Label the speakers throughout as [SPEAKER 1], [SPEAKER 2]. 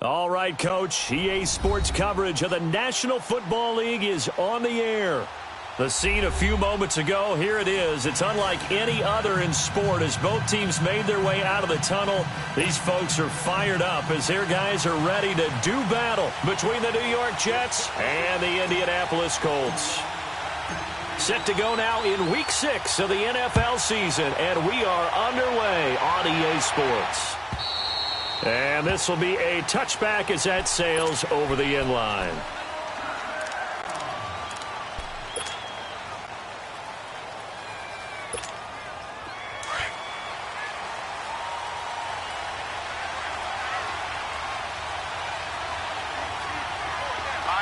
[SPEAKER 1] All right, Coach. EA Sports coverage of the National Football League is on the air. The scene a few moments ago, here it is. It's unlike any other in sport as both teams made their way out of the tunnel. These folks are fired up as their guys are ready to do battle between the New York Jets and the Indianapolis Colts. Set to go now in Week 6 of the NFL season, and we are underway on EA Sports. And this will be a touchback as that sails over the end line.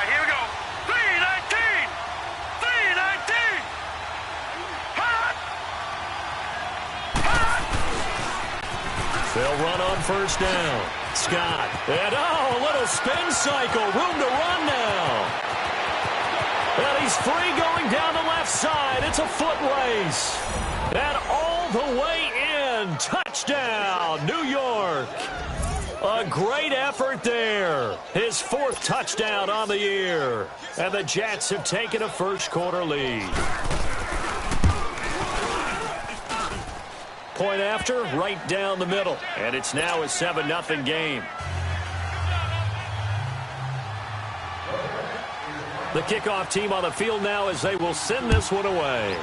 [SPEAKER 2] Here we go. 319! 319! Hot! Hot!
[SPEAKER 1] They'll run on first down. Scott. And a little spin cycle. Room to run now. And he's free going down the left side. It's a foot race. And all the way in. Touchdown, New York. A great effort there. His 4th touchdown on the year. And the Jets have taken a first-quarter lead. Point after, right down the middle. And it's now a 7-0 game. The kickoff team on the field now as they will send this one away.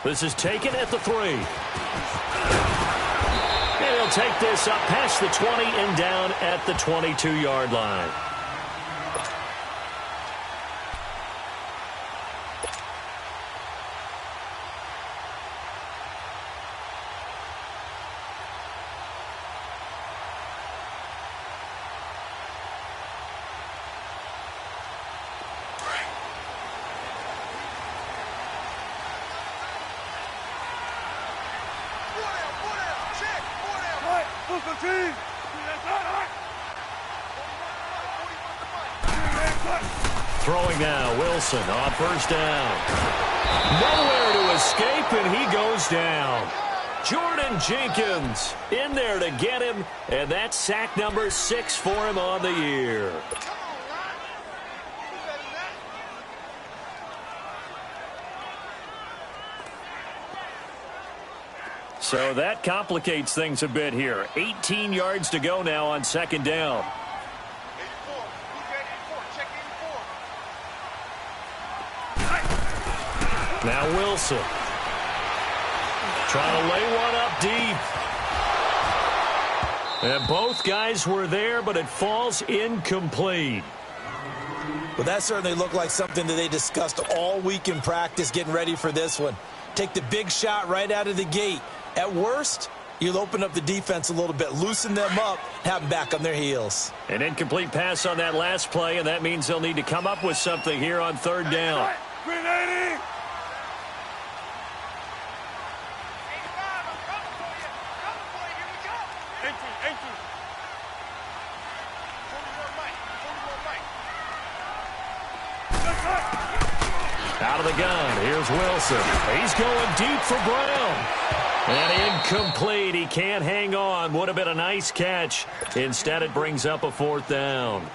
[SPEAKER 1] This is taken at the 3. And he'll take this up past the 20 and down at the 22-yard line. Throwing now, Wilson on first down. Nowhere to escape, and he goes down. Jordan Jenkins in there to get him, and that's sack number 6 for him on the year. So that complicates things a bit here. 18 yards to go now on second down. Now Wilson. Trying to lay one up deep. And both guys were there, but it falls incomplete.
[SPEAKER 3] Well, that certainly looked like something that they discussed all week in practice getting ready for this one. Take the big shot right out of the gate. At worst, you'll open up the defense a little bit, loosen them up, have them back on their heels.
[SPEAKER 1] An incomplete pass on that last play, and that means they'll need to come up with something here on third down. Out of the gun, here's Wilson. He's going deep for Brown. And incomplete. He can't hang on. Would have been a nice catch. Instead, it brings up a 4th down.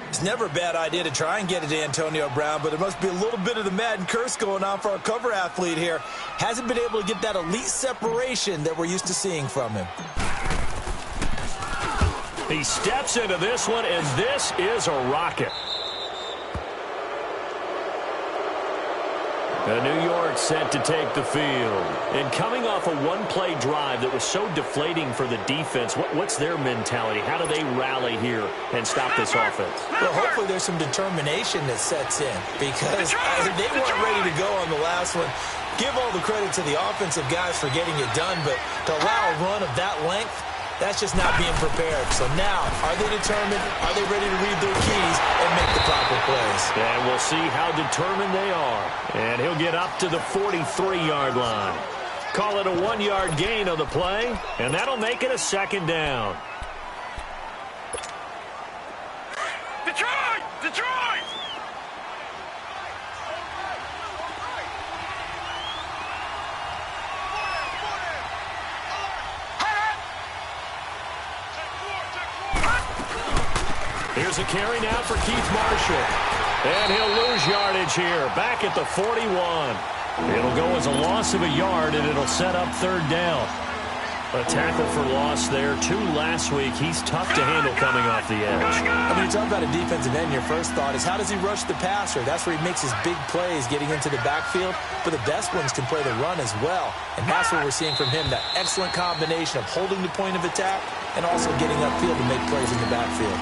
[SPEAKER 3] It's never a bad idea to try and get it to Antonio Brown, but there must be a little bit of the Madden curse going on for our cover athlete here. Hasn't been able to get that elite separation that we're used to seeing from him.
[SPEAKER 1] He steps into this one, and this is a rocket. And New York set to take the field. And coming off a one-play drive that was so deflating for the defense, what's their mentality? How do they rally here and stop this offense?
[SPEAKER 3] Well, hopefully there's some determination that sets in because they weren't ready to go on the last one. Give all the credit to the offensive guys for getting it done, but to allow a run of that length, that's just not being prepared. So now, are they determined? Are they ready to read their keys and make the proper plays?
[SPEAKER 1] And we'll see how determined they are. And he'll get up to the 43-yard line. Call it a 1-yard gain on the play, and that'll make it a 2nd down.
[SPEAKER 2] Detroit! Detroit!
[SPEAKER 1] Here's a carry now for Keith Marshall. And he'll lose yardage here, back at the 41. It'll go as a loss of a yard, and it'll set up third down. A tackle for loss there. 2 last week. He's tough to handle coming off the edge.
[SPEAKER 3] I mean, you talk about a defensive end, your first thought is how does he rush the passer? That's where he makes his big plays getting into the backfield. But the best ones can play the run as well. And that's what we're seeing from him, that excellent combination of holding the point of attack and also getting upfield to make plays in the backfield.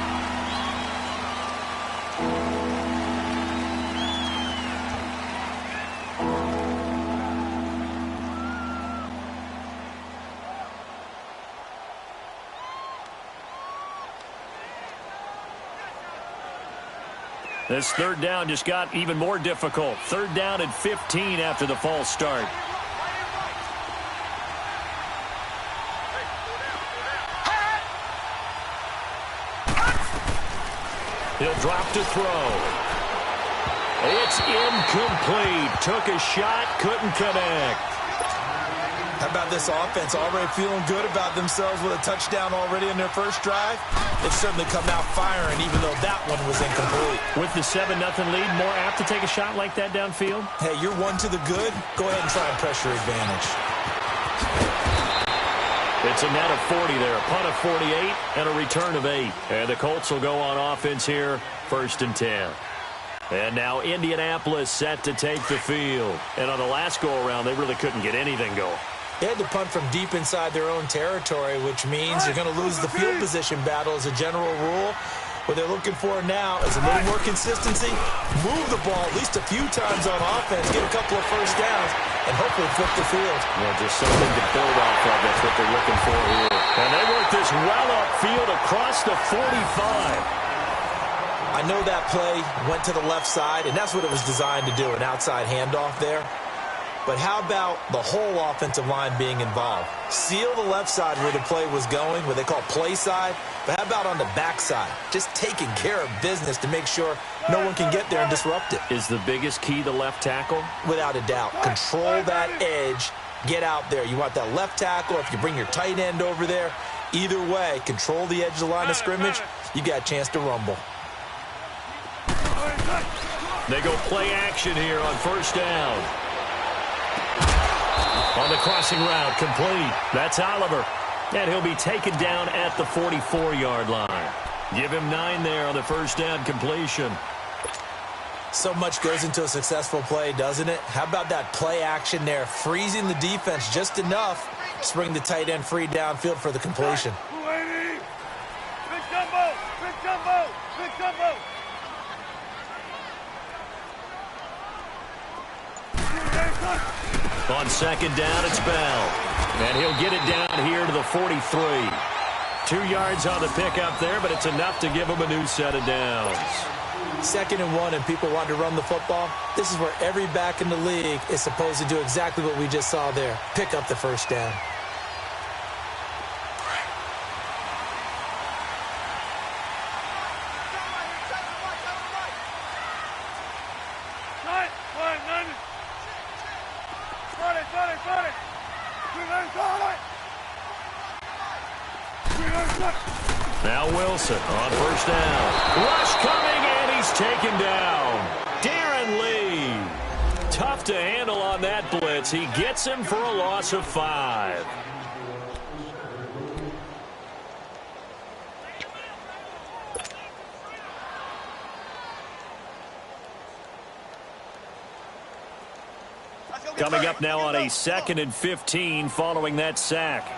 [SPEAKER 1] This third down just got even more difficult. Third down and 15 after the false start. He'll drop to throw. It's incomplete. Took a shot, couldn't connect.
[SPEAKER 3] How about this offense already feeling good about themselves with a touchdown already in their first drive? They've certainly come out firing, even though that one was incomplete.
[SPEAKER 1] With the 7-0 lead, more apt to take a shot like that downfield?
[SPEAKER 3] Hey, you're one to the good. Go ahead and try and pressure advantage.
[SPEAKER 1] It's a net of 40 there, a punt of 48, and a return of 8. And the Colts will go on offense here, 1st and 10. And now Indianapolis set to take the field. And on the last go-around, they really couldn't get anything going.
[SPEAKER 3] They had to punt from deep inside their own territory, which means you're going to lose the field position battle as a general rule. What they're looking for now is a little more consistency, move the ball at least a few times on offense, get a couple of first downs, and hopefully flip the field.
[SPEAKER 1] Yeah, just something to build off of. That's what they're looking for here. And they work this well upfield across the 45.
[SPEAKER 3] I know that play went to the left side, and that's what it was designed to do, an outside handoff there. But how about the whole offensive line being involved? Seal the left side where the play was going, what they call play side. But how about on the back side? Just taking care of business to make sure no one can get there and disrupt it.
[SPEAKER 1] Is the biggest key the left tackle?
[SPEAKER 3] Without a doubt. Control that edge. Get out there. You want that left tackle. If you bring your tight end over there, either way, control the edge of the line of scrimmage. You got a chance to rumble.
[SPEAKER 1] They go play action here on 1st down. On the crossing route, complete. That's Oliver. And he'll be taken down at the 44-yard line. Give him 9 there on the 1st down completion.
[SPEAKER 3] So much goes into a successful play, doesn't it? How about that play action there? Freezing the defense just enough to bring the tight end free downfield for the completion.
[SPEAKER 2] Big jumbo! Big jumbo! Big jumbo!
[SPEAKER 1] On 2nd down, it's Bell. And he'll get it down here to the 43. 2 yards on the pickup there, but it's enough to give him a new set of downs.
[SPEAKER 3] 2nd and 1, and people want to run the football. This is where every back in the league is supposed to do exactly what we just saw there. Pick up the 1st down.
[SPEAKER 1] Now Wilson on 1st down. Rush coming, and he's taken down. Darren Lee. Tough to handle on that blitz. He gets him for a loss of 5. Coming up now on a 2nd and 15 following that sack.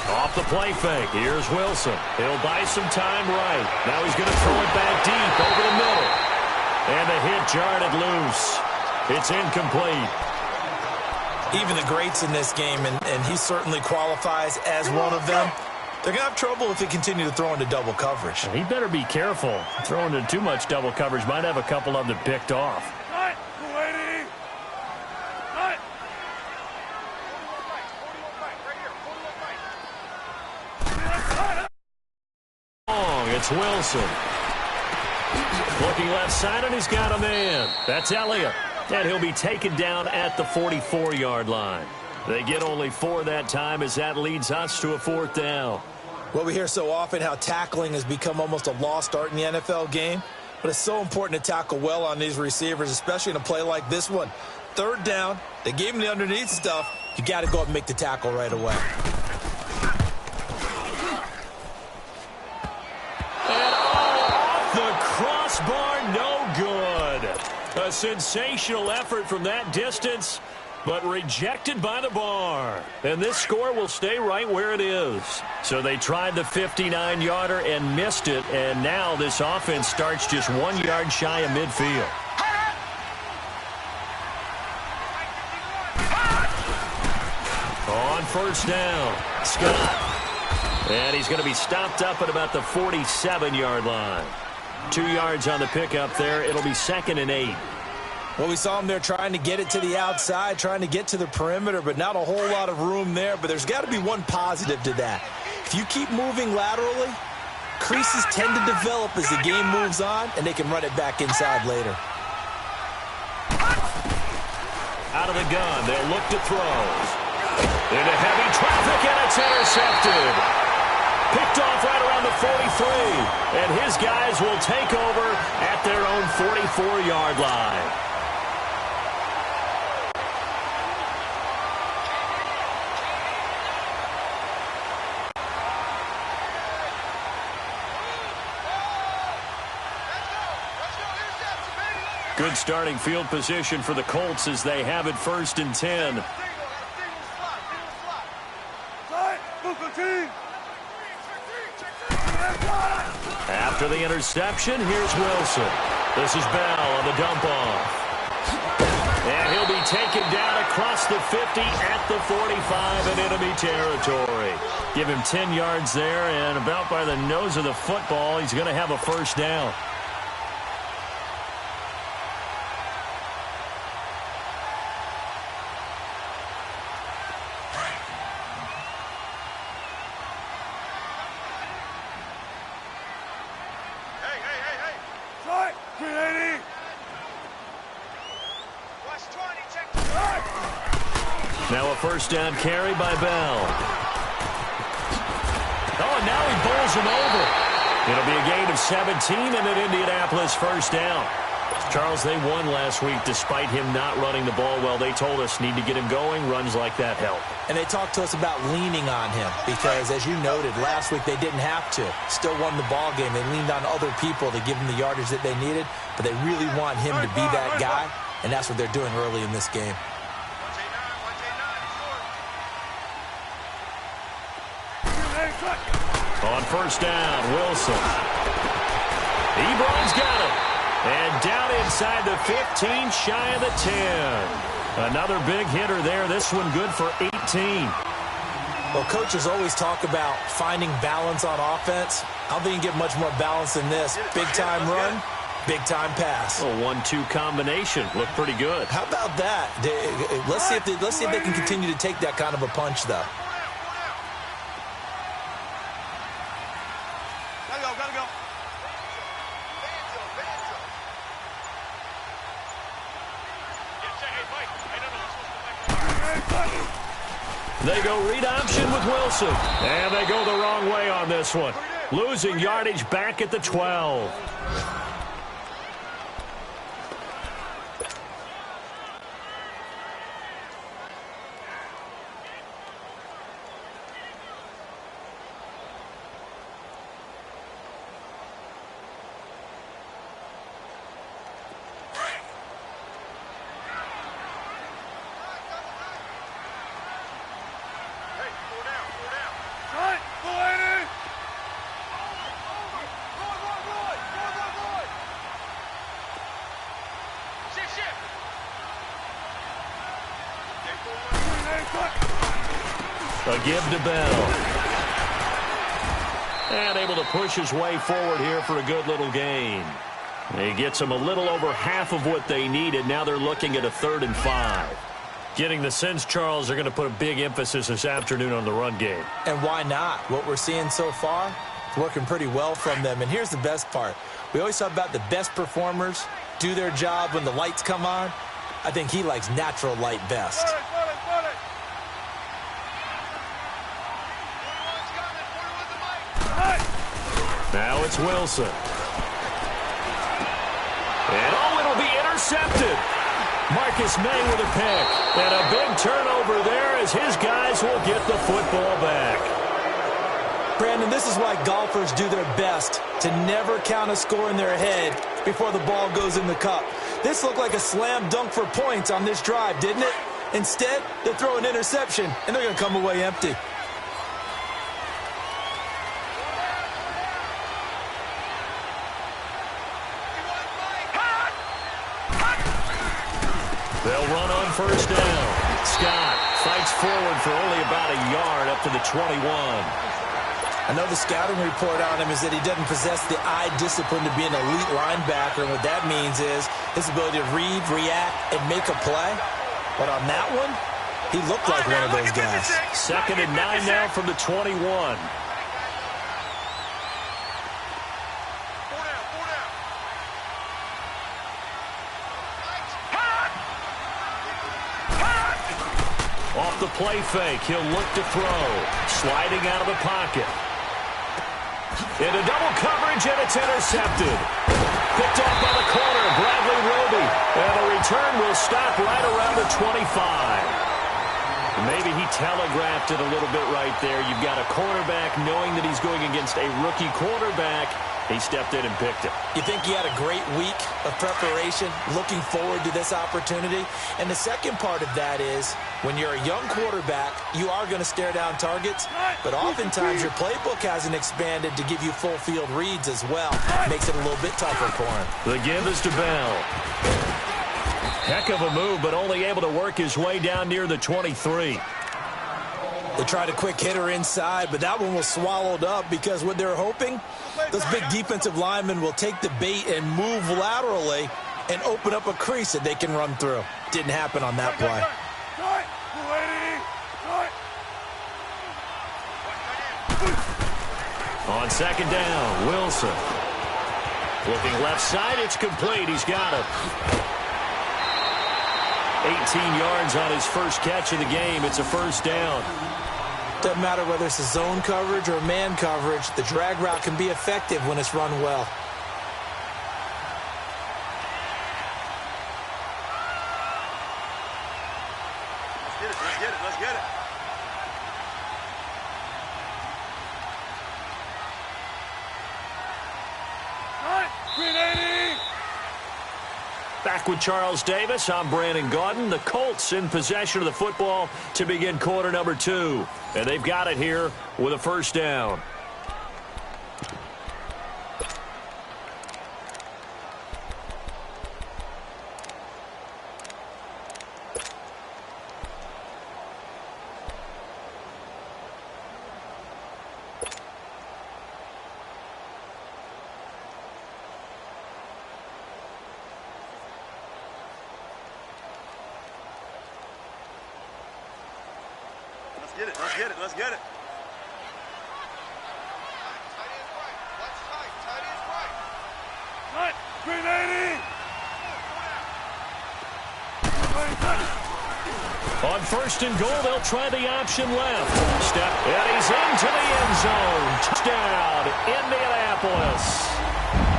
[SPEAKER 1] Off the play fake. Here's Wilson. He'll buy some time right. Now he's going to throw it back deep over the middle. And the hit jarred it loose. It's incomplete.
[SPEAKER 3] Even the greats in this game, and he certainly qualifies as one of them, they're going to have trouble if they continue to throw into double coverage.
[SPEAKER 1] He better be careful. Throwing into too much double coverage might have a couple of them picked off. It's Wilson. Looking left side, and he's got a man. That's Elliott. And he'll be taken down at the 44-yard line. They get only 4 that time as that leads us to a 4th down.
[SPEAKER 3] Well, we hear so often how tackling has become almost a lost art in the NFL game. But it's so important to tackle well on these receivers, especially in a play like this one. 3rd down, they gave him the underneath stuff. You got to go up and make the tackle right away.
[SPEAKER 1] And off the crossbar, no good. A sensational effort from that distance, but rejected by the bar. And this score will stay right where it is. So they tried the 59-yarder and missed it, and now this offense starts just 1 yard shy of midfield. On 1st down, Scott. And he's going to be stopped up at about the 47-yard line. 2 yards on the pickup there. It'll be 2nd and 8.
[SPEAKER 3] Well, we saw him there trying to get it to the outside, trying to get to the perimeter, but not a whole lot of room there. But there's got to be one positive to that. If you keep moving laterally, creases tend to develop as the game moves on, and they can run it back inside later.
[SPEAKER 1] Out of the gun, they'll look to throw. Into heavy traffic, and it's intercepted. Picked off right around the 43, and his guys will take over at their own 44-yard line. Good starting field position for the Colts as they have it 1st and 10. After the interception, here's Wilson. This is Bell on the dump-off. And he'll be taken down across the 50 at the 45 in enemy territory. Give him 10 yards there, and about by the nose of the football, he's going to have a 1st down. Now a 1st down carry by Bell. Oh, and now he bowls him over. It'll be a gain of 17 and an Indianapolis 1st down. Charles, they won last week despite him not running the ball well. They told us need to get him going. Runs like that help.
[SPEAKER 3] And they talked to us about leaning on him because, as you noted, last week they didn't have to. Still won the ball game. They leaned on other people to give them the yardage that they needed, but they really want him to be that guy, and that's what they're doing early in this game.
[SPEAKER 1] On 1st down, Wilson. Ebron's got it. And down inside the 15, shy of the 10. Another big hitter there. This one good for 18.
[SPEAKER 3] Well, coaches always talk about finding balance on offense. I don't think you can get much more balance than this. Big-time run, big-time pass.
[SPEAKER 1] A 1-2 combination. Looked pretty good.
[SPEAKER 3] How about that? Let's see if they can continue to take that kind of a punch, though.
[SPEAKER 1] They go read option with Wilson. And they go the wrong way on this one. Losing yardage back at the 12. A give to Bell. And able to push his way forward here for a good little gain. He gets them a little over half of what they needed. Now they're looking at a 3rd and 5. Getting the sense, Charles, they're going to put a big emphasis this afternoon on the run game.
[SPEAKER 3] And why not? What we're seeing so far is working pretty well from them. And here's the best part. We always talk about the best performers do their job when the lights come on. I think he likes natural light best.
[SPEAKER 1] Now it's Wilson. And it'll be intercepted. Marcus May with a pick. And a big turnover there as his guys will get the football back.
[SPEAKER 3] Brandon, this is why golfers do their best to never count a score in their head before the ball goes in the cup. This looked like a slam dunk for points on this drive, didn't it? Instead, they throw an interception, and they're going to come away empty.
[SPEAKER 1] They'll run on first down. Scott fights forward for only about a yard up to the 21.
[SPEAKER 3] I know the scouting report on him is that he doesn't possess the eye discipline to be an elite linebacker, and what that means is his ability to read, react, and make a play. But on that one, he looked like one of those guys.
[SPEAKER 1] 2nd and 9 now from the 21. Off the play fake, he'll look to throw. Sliding out of the pocket. Into double coverage, and it's intercepted. Picked off by the corner, Bradley Roby. And the return will stop right around the 25. Maybe he telegraphed it a little bit right there. You've got a cornerback knowing that he's going against a rookie quarterback. He stepped in and picked it.
[SPEAKER 3] You think he had a great week of preparation, looking forward to this opportunity? And the second part of that is, when you're a young quarterback, you are going to stare down targets, but oftentimes your playbook hasn't expanded to give you full field reads as well. Makes it a little bit tougher for him.
[SPEAKER 1] The give is to Bell. Heck of a move, but only able to work his way down near the 23.
[SPEAKER 3] They tried a quick hitter inside, but that one was swallowed up because what they're hoping, those big defensive linemen will take the bait and move laterally and open up a crease that they can run through. Didn't happen on that play.
[SPEAKER 1] On 2nd down, Wilson. Looking left side, it's complete. He's got it. 18 yards on his first catch of the game. It's a first down.
[SPEAKER 3] Doesn't matter whether it's a zone coverage or man coverage, the drag route can be effective when it's run well.
[SPEAKER 2] Let's get it. Let's get it.
[SPEAKER 1] Back with Charles Davis, I'm Brandon Gaudin. The Colts in possession of the football to begin quarter number 2. And they've got it here with a first down.
[SPEAKER 2] Let's get it. Let's get it. Tight. 380.
[SPEAKER 1] On 1st and goal, they'll try the option left. Step, and he's into the end zone. Touchdown, Indianapolis.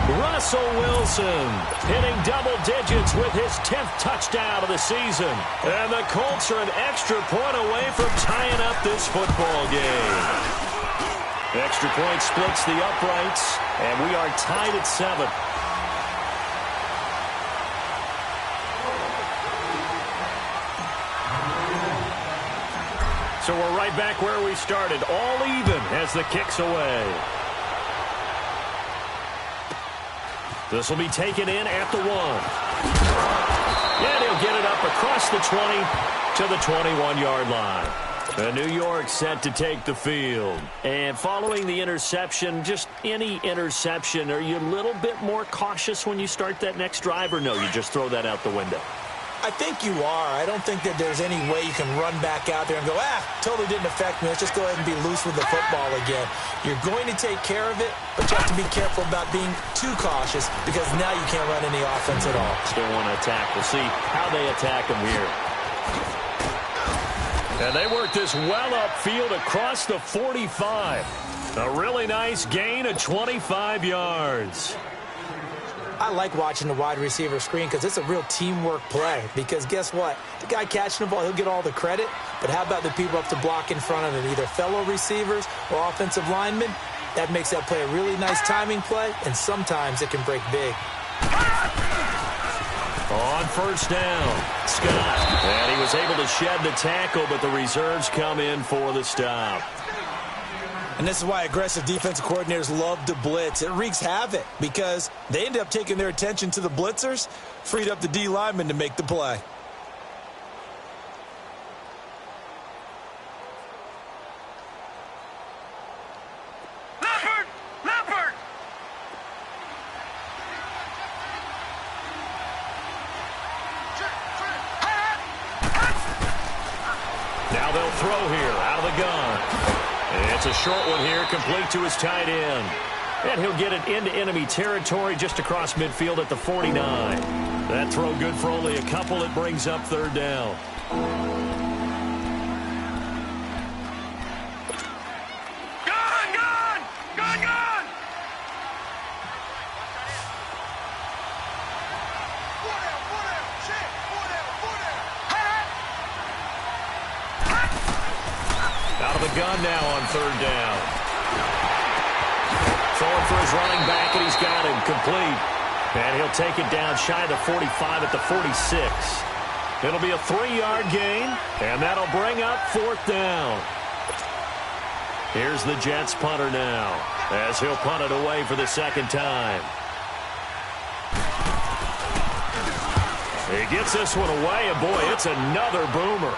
[SPEAKER 1] Russell Wilson hitting double digits with his 10th touchdown of the season. And the Colts are an extra point away from tying up this football game. Extra point splits the uprights, and we are tied at 7. So we're right back where we started, all even as the kick's away. This will be taken in at the 1. And he'll get it up across the 20 to the 21-yard line. And New York set to take the field. And following the interception, just any interception, are you a little bit more cautious when you start that next drive, or no, you just throw that out the window?
[SPEAKER 3] I think you are. I don't think that there's any way you can run back out there and go, totally didn't affect me. Let's just go ahead and be loose with the football again. You're going to take care of it, but you have to be careful about being too cautious because now you can't run any offense at all.
[SPEAKER 1] Still want to attack. We'll see how they attack them here. And they work this well upfield across the 45. A really nice gain of 25 yards.
[SPEAKER 3] I like watching the wide receiver screen because it's a real teamwork play. Because guess what? The guy catching the ball, he'll get all the credit. But how about the people up to block in front of him, either fellow receivers or offensive linemen? That makes that play a really nice timing play, and sometimes it can break big.
[SPEAKER 1] On first down, Scott. And he was able to shed the tackle, but the reserves come in for the stop.
[SPEAKER 3] And this is why aggressive defensive coordinators love to blitz. It wreaks havoc because they end up taking their attention to the blitzers, freed up the D lineman to make the play.
[SPEAKER 2] Leopard!
[SPEAKER 1] Now they'll throw here out of the gun. It's a short one here, complete to his tight end. And he'll get it into enemy territory just across midfield at the 49. That throw good for only a couple. It brings up third down.
[SPEAKER 2] Gone!
[SPEAKER 1] Out of the gun now on third down. Throwing for his running back, and he's got him complete. And he'll take it down shy of the 45 at the 46. It'll be a 3-yard gain, and that'll bring up fourth down. Here's the Jets punter now, as he'll punt it away for the second time. He gets this one away, and boy, it's another boomer.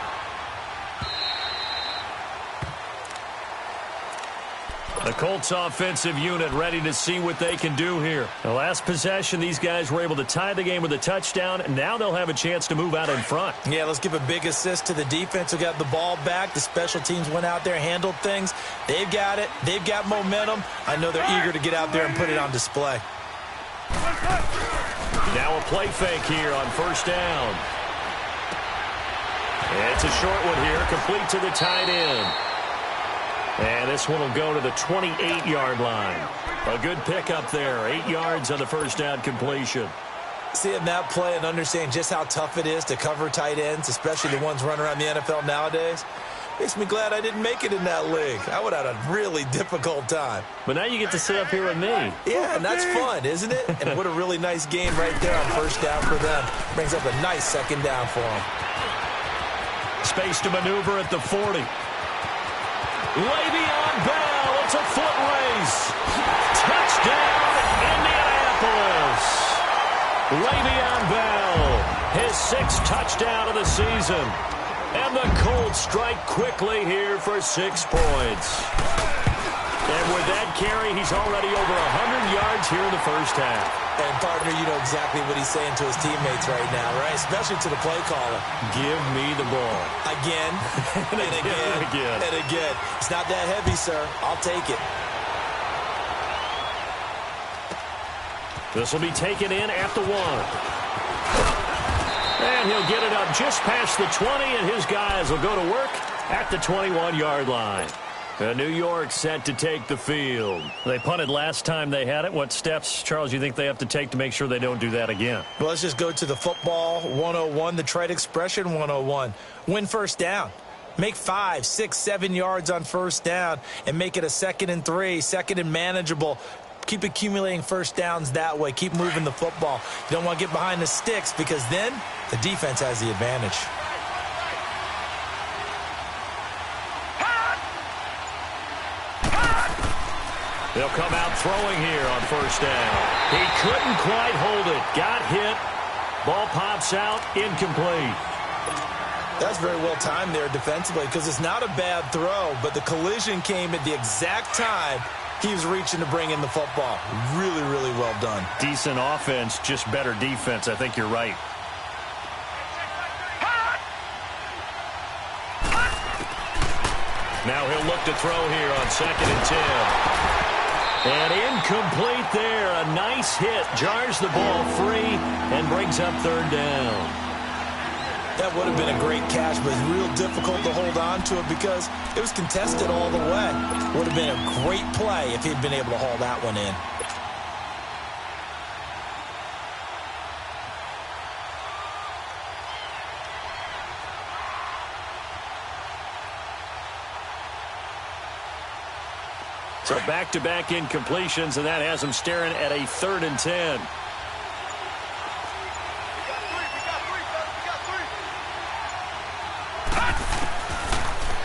[SPEAKER 1] The Colts offensive unit ready to see what they can do here. The last possession, these guys were able to tie the game with a touchdown, and now they'll have a chance to move out in front.
[SPEAKER 3] Yeah, let's give a big assist to the defense who got the ball back. The special teams went out there, handled things. They've got it. They've got momentum. I know they're eager to get out there and put it on display.
[SPEAKER 1] Now a play fake here on first down. It's a short one here, complete to the tight end. And this one will go to the 28-yard line. A good pickup there. 8 yards on the first down completion.
[SPEAKER 3] Seeing that play and understanding just how tough it is to cover tight ends, especially the ones running around the NFL nowadays, makes me glad I didn't make it in that league. I would have had a really difficult time.
[SPEAKER 1] But now you get to sit up here with me.
[SPEAKER 3] Yeah, and that's fun, isn't it? And what a really nice game right there on first down for them. Brings up a nice second down for them.
[SPEAKER 1] Space to maneuver at the 40. Le'Veon Bell, it's a foot race. Touchdown, Indianapolis. Le'Veon Bell, his 6th touchdown of the season. And the Colts strike quickly here for 6 points. And with that carry, he's already over 100 yards here in the first half.
[SPEAKER 3] And, partner, you know exactly what he's saying to his teammates right now, right? Especially to the play caller.
[SPEAKER 1] Give me the ball.
[SPEAKER 3] Again, and again, and again. It's not that heavy, sir. I'll take it.
[SPEAKER 1] This will be taken in at the 1. And he'll get it up just past the 20, and his guys will go to work at the 21-yard line. New York set to take the field. They punted last time they had it. What steps, Charles, you think they have to take to make sure they don't do that again?
[SPEAKER 3] Well, let's just go to the football 101, the trade expression 101. Win first down. Make 5, 6, 7 yards on first down and make it a 2nd and 3, 2nd and manageable. Keep accumulating first downs that way. Keep moving the football. You don't want to get behind the sticks because then the defense has the advantage.
[SPEAKER 1] They'll come out throwing here on first down. He couldn't quite hold it. Got hit. Ball pops out. Incomplete.
[SPEAKER 3] That's very well timed there defensively because it's not a bad throw, but the collision came at the exact time he was reaching to bring in the football. Really, really well done.
[SPEAKER 1] Decent offense, just better defense. I think you're right. Now he'll look to throw here on 2nd and 10. And incomplete there. A nice hit. Jars the ball free and brings up 3rd down.
[SPEAKER 3] That would have been a great catch, but it's real difficult to hold on to it because it was contested all the way. Would have been a great play if he'd been able to haul that one in.
[SPEAKER 1] So back-to-back incompletions, and that has them staring at a 3rd and 10.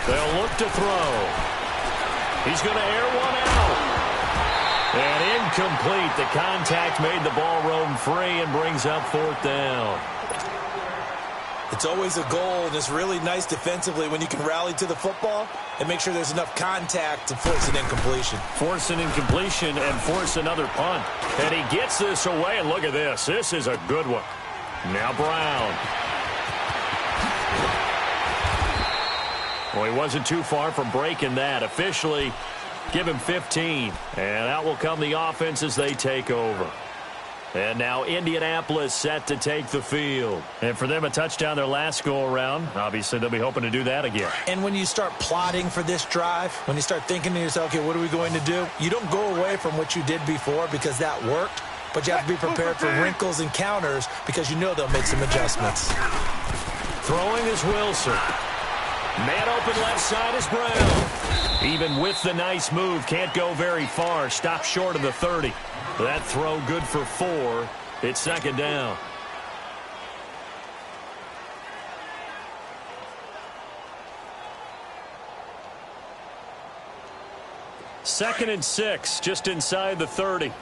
[SPEAKER 1] They'll look to throw. He's going to air one out. And incomplete. The contact made the ball roam free and brings up 4th down.
[SPEAKER 3] It's always a goal, and it's really nice defensively when you can rally to the football and make sure there's enough contact to force an incompletion.
[SPEAKER 1] Force an incompletion and force another punt. And he gets this away, and look at this. This is a good one. Now Brown. Well, he wasn't too far from breaking that. Officially, give him 15. And out will come the offense as they take over. And now Indianapolis set to take the field. And for them, a touchdown their last go-around. Obviously, they'll be hoping to do that again.
[SPEAKER 3] And when you start plotting for this drive, when you start thinking to yourself, okay, what are we going to do? You don't go away from what you did before because that worked, but you have to be prepared for wrinkles and counters because you know they'll make some adjustments.
[SPEAKER 1] Throwing is Wilson. Man open left side is Brown. Even with the nice move, can't go very far. Stop short of the 30. That throw good for 4. It's 2nd down. Second and 6, just inside the 30.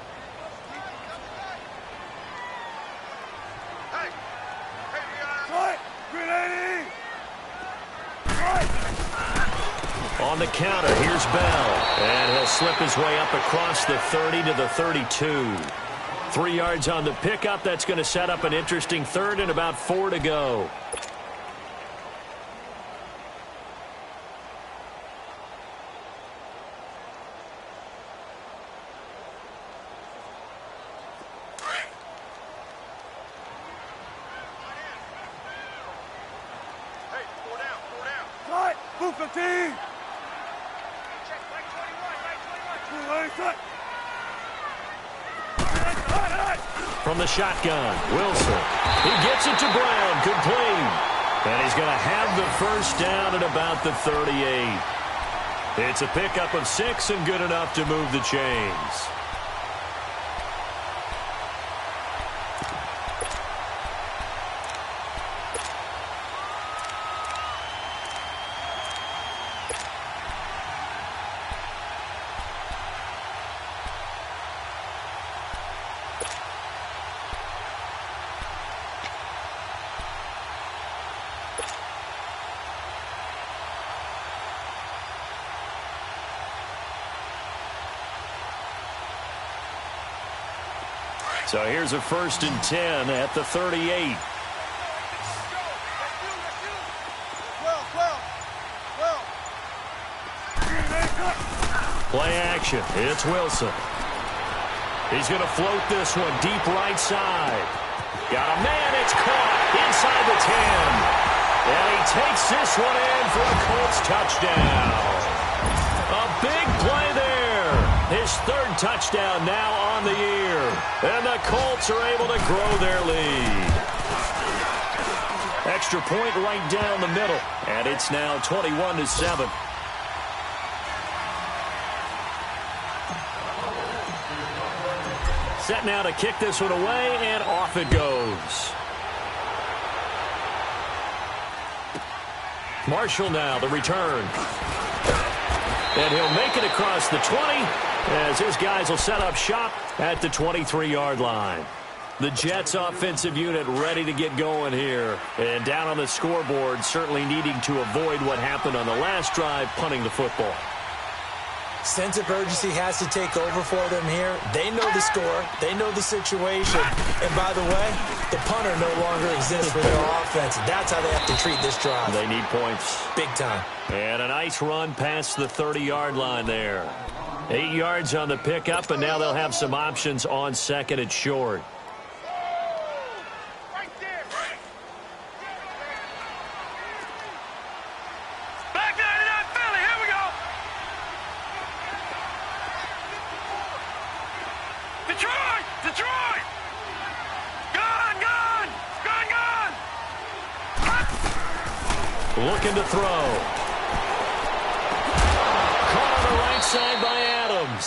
[SPEAKER 1] On the counter, here's Bell. And he'll slip his way up across the 30 to the 32. 3 yards on the pickup. That's going to set up an interesting 3rd and about 4 to go. From the shotgun, Wilson. He gets it to Brown, complete. And he's going to have the 1st down at about the 38. It's a pickup of 6 and good enough to move the chains. So here's a 1st and 10 at the 38. Play action. It's Wilson. He's going to float this one deep right side. Got a man. It's caught inside the 10. And he takes this one in for a Colts touchdown. A big play there. His 3rd touchdown now on the year. And the Colts are able to grow their lead. Extra point right down the middle. And it's now 21-7. Set now to kick this one away, and off it goes. Marshall now, the return. And he'll make it across the 20 as his guys will set up shop at the 23-yard line. The Jets offensive unit ready to get going here. And down on the scoreboard, certainly needing to avoid what happened on the last drive, punting the football.
[SPEAKER 3] Sense of urgency has to take over for them here. They know the score. They know the situation. And by the way, the punter no longer exists for their offense. That's how they have to treat this drive.
[SPEAKER 1] They need points.
[SPEAKER 3] Big time.
[SPEAKER 1] And a nice run past the 30-yard line there. 8 yards on the pickup, and now they'll have some options on second and short. Looking to throw. Caught on the right side by Adams.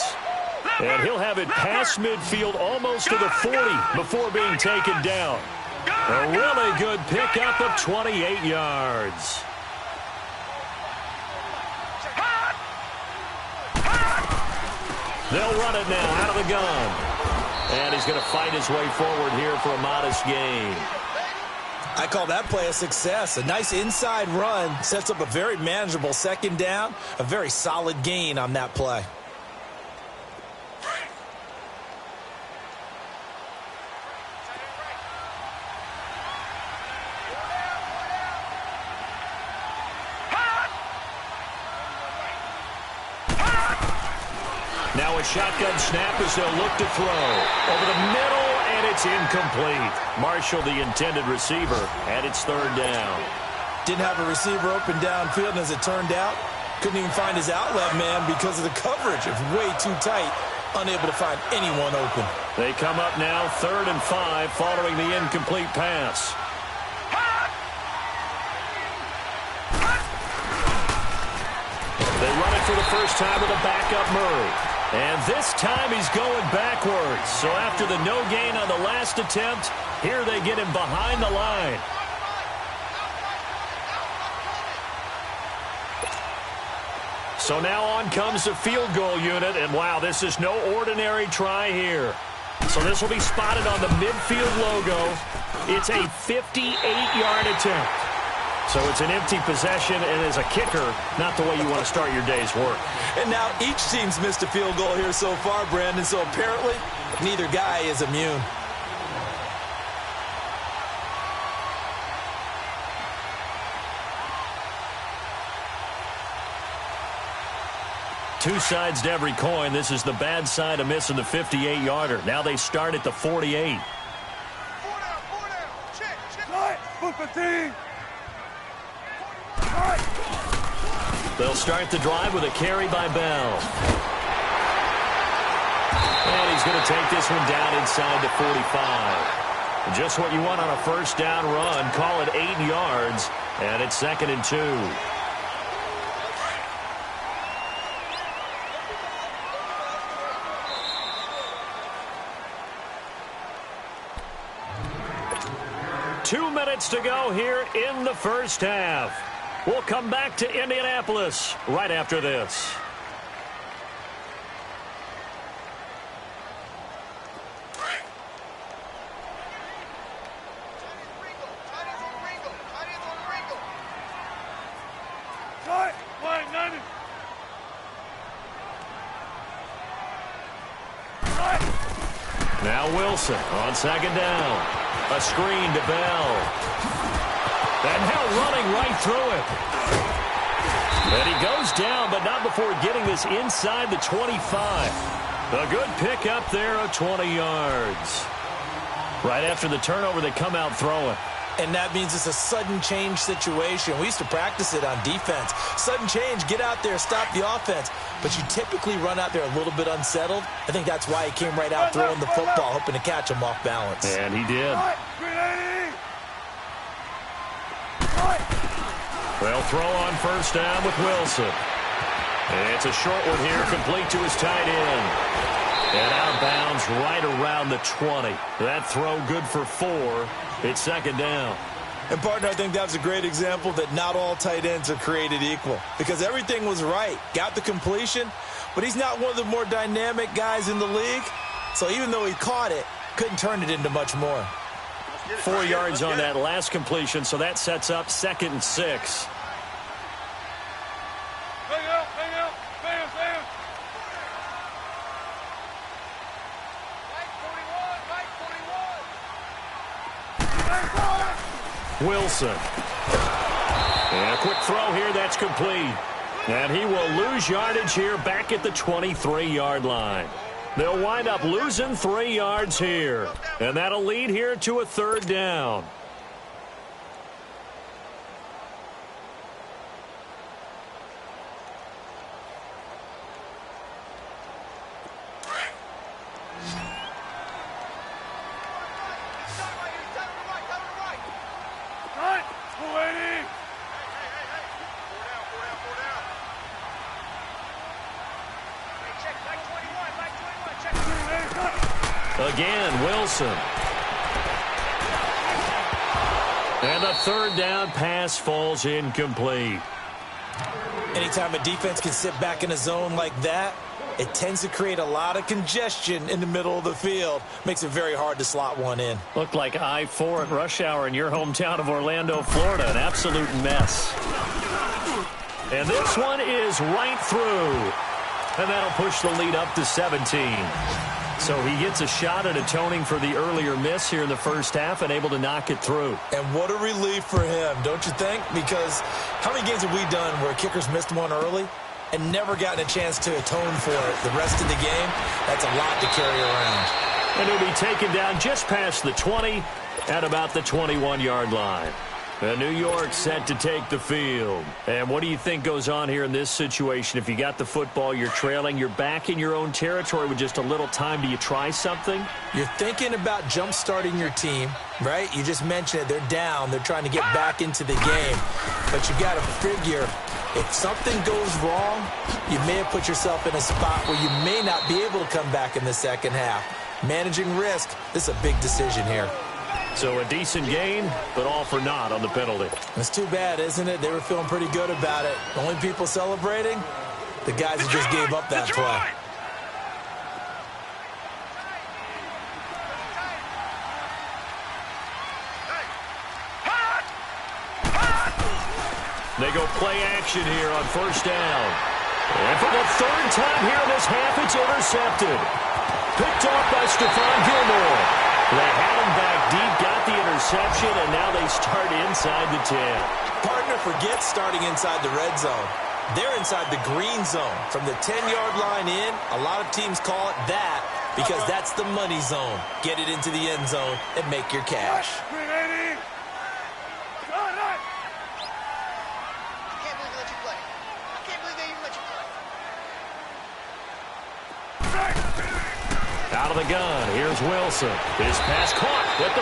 [SPEAKER 1] And he'll have it past midfield almost to the 40 before being taken down. A really good pickup of 28 yards. They'll run it now out of the gun. And he's going to fight his way forward here for a modest gain.
[SPEAKER 3] I call that play a success. A nice inside run sets up a very manageable second down. A very solid gain on that play.
[SPEAKER 1] Now a shotgun snap as they'll look to throw. Over the middle, and it's incomplete. Marshall, the intended receiver, and it's third down.
[SPEAKER 3] Didn't have a receiver open downfield, and as it turned out, couldn't even find his outlet man because of the coverage. It's way too tight, unable to find anyone open.
[SPEAKER 1] They come up now, 3rd and 5, following the incomplete pass. They run it for the first time with a backup Murray. And this time he's going backwards. So after the no gain on the last attempt, here they get him behind the line. So now on comes the field goal unit. And wow, this is no ordinary try here. So this will be spotted on the midfield logo. It's a 58-yard attempt. So it's an empty possession, and as a kicker, not the way you want to start your day's work.
[SPEAKER 3] And now each team's missed a field goal here so far, Brandon, so apparently neither guy is immune.
[SPEAKER 1] Two sides to every coin. This is the bad side of missing the 58-yarder. Now they start at the 48. They'll start the drive with a carry by Bell. And he's going to take this one down inside the 45. Just what you want on a first down run. Call it 8 yards. And it's 2nd and 2. Two minutes to go here in the first half. We'll come back to Indianapolis right after this. Now Wilson on 2nd down. A screen to Bell. And now running right through it. And he goes down, but not before getting this inside the 25. A good pick up there of 20 yards. Right after the turnover, they come out throwing.
[SPEAKER 3] And that means it's a sudden change situation. We used to practice it on defense. Sudden change, get out there, stop the offense. But you typically run out there a little bit unsettled. I think that's why he came right out throwing the football, hoping to catch him off balance.
[SPEAKER 1] And he did. They'll throw on first down with Wilson. It's a short one here, complete to his tight end. And out of bounds right around the 20. That throw good for 4. It's 2nd down.
[SPEAKER 3] And, partner, I think that's a great example that not all tight ends are created equal. Because everything was right. Got the completion, but he's not one of the more dynamic guys in the league. So even though he caught it, couldn't turn it into much more.
[SPEAKER 1] 4 yards on that last completion, so that sets up 2nd and 6. Wilson. And a quick throw here, that's complete. And he will lose yardage here back at the 23-yard line. They'll wind up losing 3 yards here. And that'll lead here to a 3rd down. Again, Wilson. And the 3rd down pass falls incomplete.
[SPEAKER 3] Anytime a defense can sit back in a zone like that, it tends to create a lot of congestion in the middle of the field. Makes it very hard to slot one in.
[SPEAKER 1] Looked like I-4 at rush hour in your hometown of Orlando, Florida. An absolute mess. And this one is right through. And that'll push the lead up to 17. So he gets a shot at atoning for the earlier miss here in the first half and able to knock it through.
[SPEAKER 3] And what a relief for him, don't you think? Because how many games have we done where kickers missed one early and never gotten a chance to atone for it the rest of the game? That's a lot to carry around.
[SPEAKER 1] And he'll be taken down just past the 20 at about the 21-yard line. And New York set to take the field. And what do you think goes on here in this situation? If you got the football, you're trailing, you're back in your own territory with just a little time. Do you try something?
[SPEAKER 3] You're thinking about jump-starting your team, right? You just mentioned it. They're down. They're trying to get back into the game. But you got to figure if something goes wrong, you may have put yourself in a spot where you may not be able to come back in the second half. Managing risk, this is a big decision here.
[SPEAKER 1] So a decent gain, but all for naught on the penalty.
[SPEAKER 3] It's too bad, isn't it? They were feeling pretty good about it. The only people celebrating, the guys who just gave up that play.
[SPEAKER 1] They go play action here on 1st down. And for the 3rd time here in this half, it's intercepted. Picked off by Stephon Gilmore. They had him back deep, got the interception, and now they start inside the 10.
[SPEAKER 3] Partner forgets starting inside the red zone. They're inside the green zone. From the 10-yard line in, a lot of teams call it that because that's the money zone. Get it into the end zone and make your cash.
[SPEAKER 1] Out of the gun, here's Wilson. His pass caught at the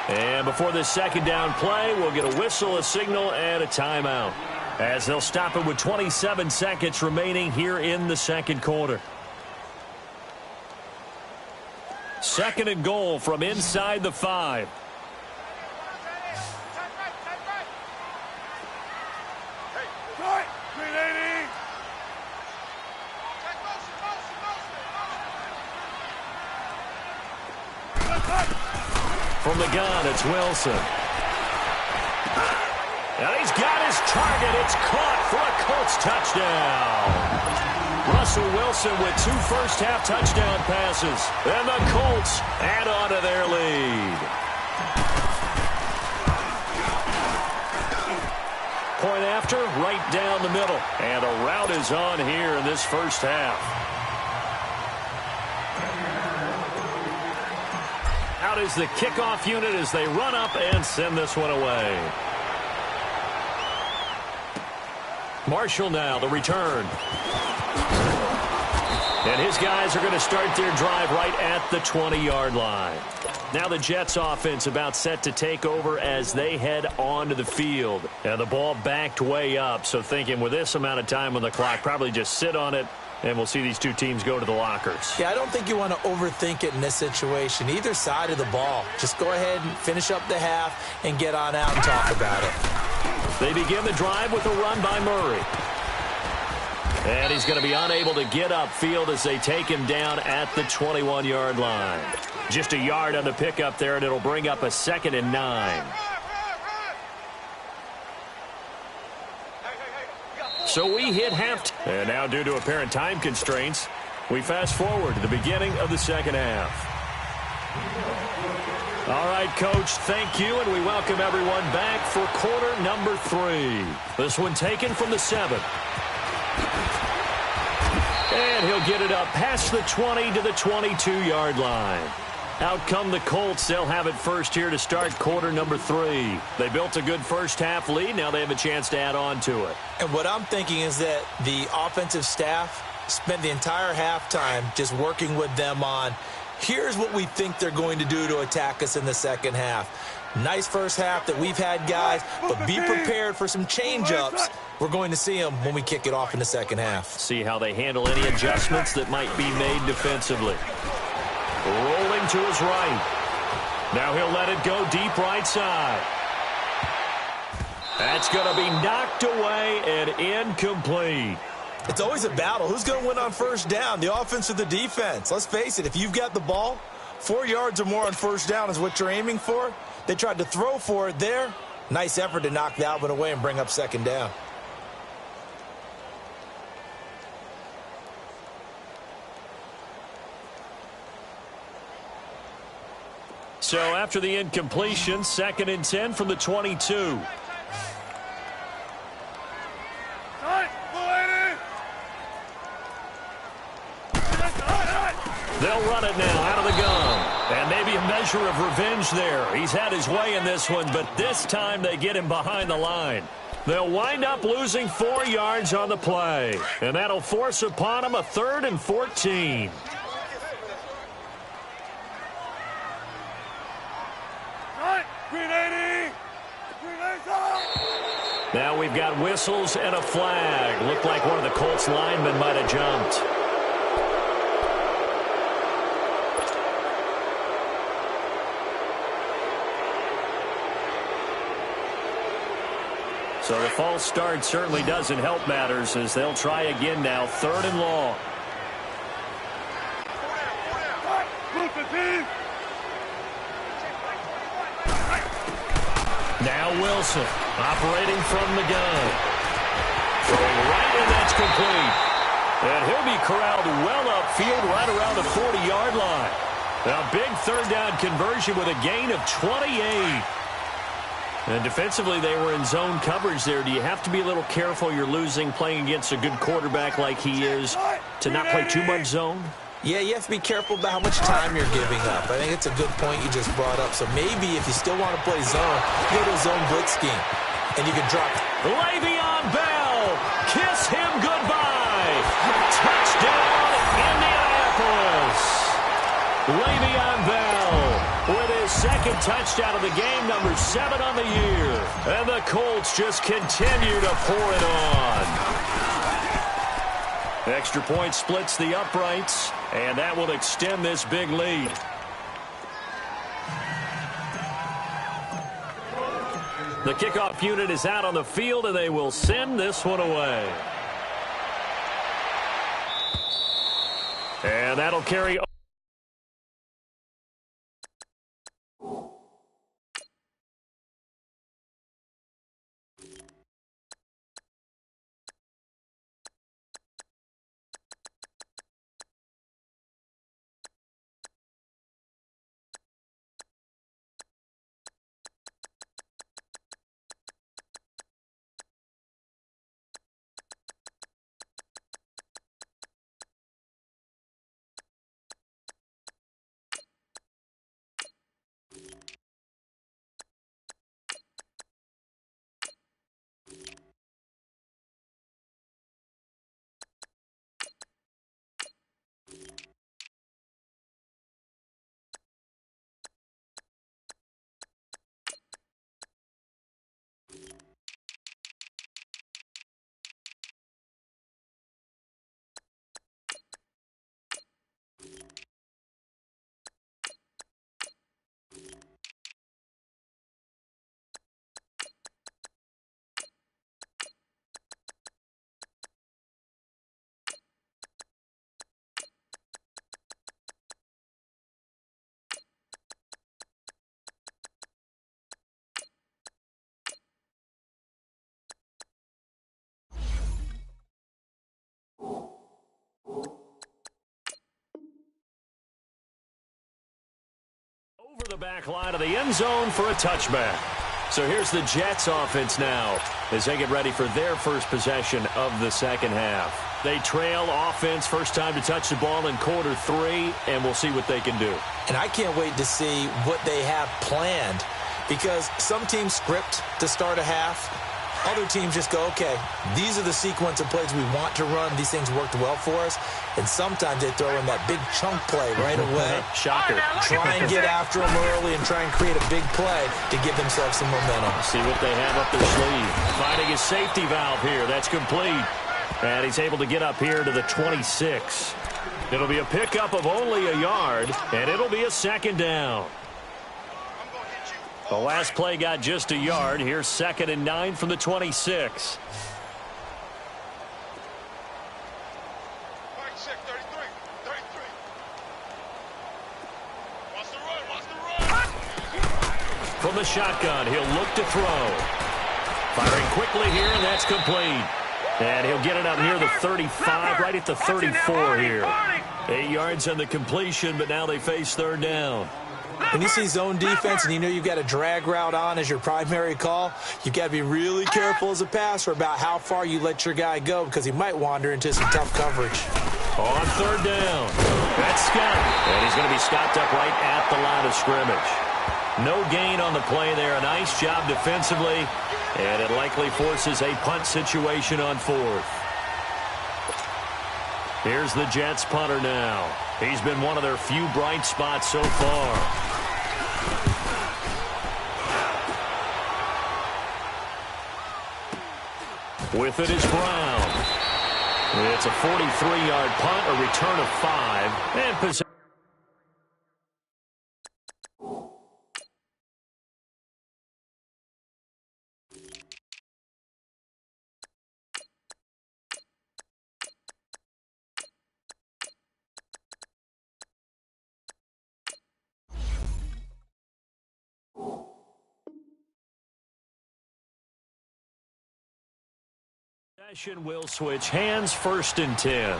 [SPEAKER 1] 4. And before this 2nd down play, we'll get a whistle, a signal, and a timeout. As they'll stop it with 27 seconds remaining here in the 2nd quarter. 2nd and goal from inside the 5. From the gun, it's Wilson. And he's got his target. It's caught for a Colts touchdown. Russell Wilson with 2 first-half touchdown passes. And the Colts add on to their lead. Point after, right down the middle. And a rout is on here in this first half. Out is the kickoff unit as they run up and send this one away. Marshall now, the return. And his guys are going to start their drive right at the 20-yard line. Now the Jets offense about set to take over as they head onto the field. And the ball backed way up, so thinking with this amount of time on the clock, probably just sit on it. And we'll see these two teams go to the lockers.
[SPEAKER 3] Yeah, I don't think you want to overthink it in this situation. Either side of the ball. Just go ahead and finish up the half and get on out and talk about it.
[SPEAKER 1] They begin the drive with a run by Murray. And he's going to be unable to get upfield as they take him down at the 21-yard line. Just a yard on the pickup there, and it'll bring up a 2nd and 9. So we hit half. And now due to apparent time constraints, we fast forward to the beginning of the 2nd half. All right, Coach, thank you, and we welcome everyone back for quarter number 3. This one taken from the 7. And he'll get it up past the 20 to the 22-yard line. Out come the Colts. They'll have it first here to start quarter number 3. They built a good first-half lead. Now they have a chance to add on to it.
[SPEAKER 3] And what I'm thinking is that the offensive staff spent the entire halftime just working with them on, here's what we think they're going to do to attack us in the second half. Nice first half that we've had, guys, but be prepared for some change-ups. We're going to see them when we kick it off in the second half.
[SPEAKER 1] See how they handle any adjustments that might be made defensively. Rolling to his right. Now he'll let it go deep right side. That's going to be knocked away and incomplete.
[SPEAKER 3] It's always a battle. Who's going to win on first down, the offense or the defense? Let's face it, if you've got the ball, 4 yards or more on first down is what you're aiming for. They tried to throw for it there. Nice effort to knock that one away and bring up second down.
[SPEAKER 1] So after the incompletion, 2nd and 10 from the 22.
[SPEAKER 2] They'll
[SPEAKER 1] run it now out of the gun. And maybe a measure of revenge there. He's had his way in this one, but this time they get him behind the line. They'll wind up losing 4 yards on the play. And that'll force upon him a 3rd and 14. Now we've got whistles and a flag. Looked like one of the Colts linemen might have jumped. So the false start certainly doesn't help matters as they'll try again now. 3rd and long. Now Wilson operating from the gun. Throwing right, and that's complete. And he'll be corralled well upfield right around the 40-yard line. Now big 3rd down conversion with a gain of 28. And defensively, they were in zone coverage there. Do you have to be a little careful you're losing playing against a good quarterback like he is to not play too much zone?
[SPEAKER 3] Yeah, you have to be careful about how much time you're giving up. I think it's a good point you just brought up. So maybe if you still want to play zone, go to a zone blitz scheme, and you can drop it.
[SPEAKER 1] Le'Veon Bell, kiss him goodbye. Touchdown, Indianapolis. Le'Veon Bell with his 2nd touchdown of the game, number 7 on the year. And the Colts just continue to pour it on. Extra point splits the uprights, and that will extend this big lead. The kickoff unit is out on the field, and they will send this one away. And that'll carry back line of the end zone for a touchback. So here's the Jets offense now as they get ready for their first possession of the second half. They trail offense, first time to touch the ball in quarter 3, and we'll see what they can do.
[SPEAKER 3] And I can't wait to see what they have planned, because some teams script to start a half. Other teams just go, okay, these are the sequence of plays we want to run. These things worked well for us. And sometimes they throw in that big chunk play right away.
[SPEAKER 1] Shocker.
[SPEAKER 3] Try and get after them early and try and create a big play to give themselves some momentum.
[SPEAKER 1] See what they have up their sleeve. Finding his safety valve here. That's complete. And he's able to get up here to the 26. It'll be a pickup of only a yard, and it'll be a second down. The last play got just a yard. Here's 2nd and 9 from the 26. From the shotgun, he'll look to throw. Firing quickly here, and that's complete. And he'll get it up near the 35, right at the 34 here. 8 yards on the completion, but now they face 3rd down.
[SPEAKER 3] When you see zone defense and you know you've got a drag route on as your primary call, you've got to be really careful as a passer about how far you let your guy go, because he might wander into some tough coverage.
[SPEAKER 1] On 3rd down, that's Scott. And he's going to be stopped up right at the line of scrimmage. No gain on the play there. A nice job defensively, and it likely forces a punt situation on 4th. Here's the Jets punter now. He's been one of their few bright spots so far. With it is Brown. It's a 43-yard punt, a return of 5, and possession. Possession will switch hands, 1st and 10.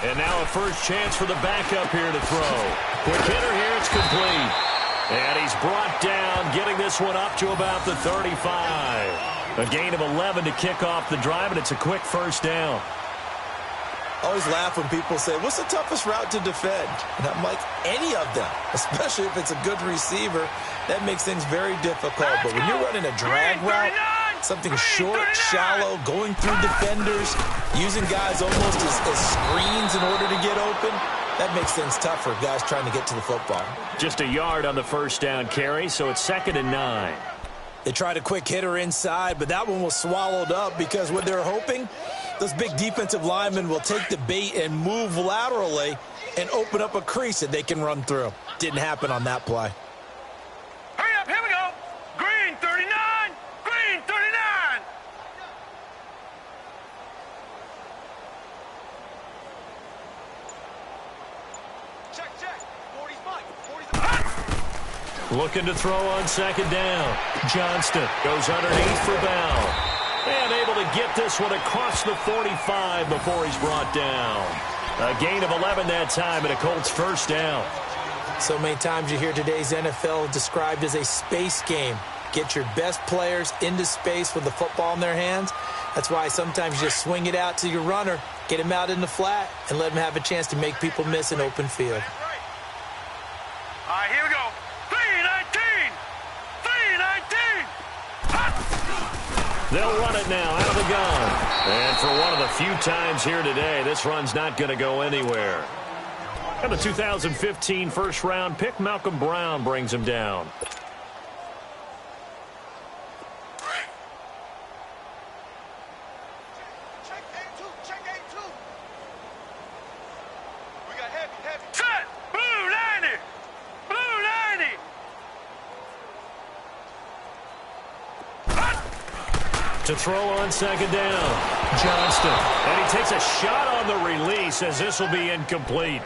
[SPEAKER 1] And now a first chance for the backup here to throw. Quick hitter here, it's complete. And he's brought down, getting this one up to about the 35. A gain of 11 to kick off the drive, and it's a quick first down.
[SPEAKER 3] I always laugh when people say, what's the toughest route to defend? And I'm like, any of them, especially if it's a good receiver. That makes things very difficult. But when you're running a drag route, something short, shallow, going through defenders, using guys almost as screens in order to get open, that makes things tough for guys trying to get to the football.
[SPEAKER 1] Just a yard on the first down carry, so it's 2nd and 9.
[SPEAKER 3] They tried a quick hitter inside, but that one was swallowed up because what they're hoping, those big defensive linemen will take the bait and move laterally and open up a crease that they can run through. Didn't happen on that play.
[SPEAKER 2] Hurry up, here we go. Green 39, green 39. Check. 40's Mike. 40's
[SPEAKER 1] Looking to throw on 2nd down. Johnston goes underneath for Bell. And able to get this one across the 45 before he's brought down. A gain of 11 that time, and a Colts first down.
[SPEAKER 3] So many times you hear today's NFL described as a space game. Get your best players into space with the football in their hands. That's why sometimes you just swing it out to your runner, get him out in the flat, and let him have a chance to make people miss an open field.
[SPEAKER 2] All right, here we go. 319. 319.
[SPEAKER 1] They'll run it now out of the gun. And for one of the few times here today, this run's not going to go anywhere. And the 2015 first-round pick, Malcolm Brown, brings him down. To throw on second down. Johnston. And he takes a shot on the release as this will be incomplete.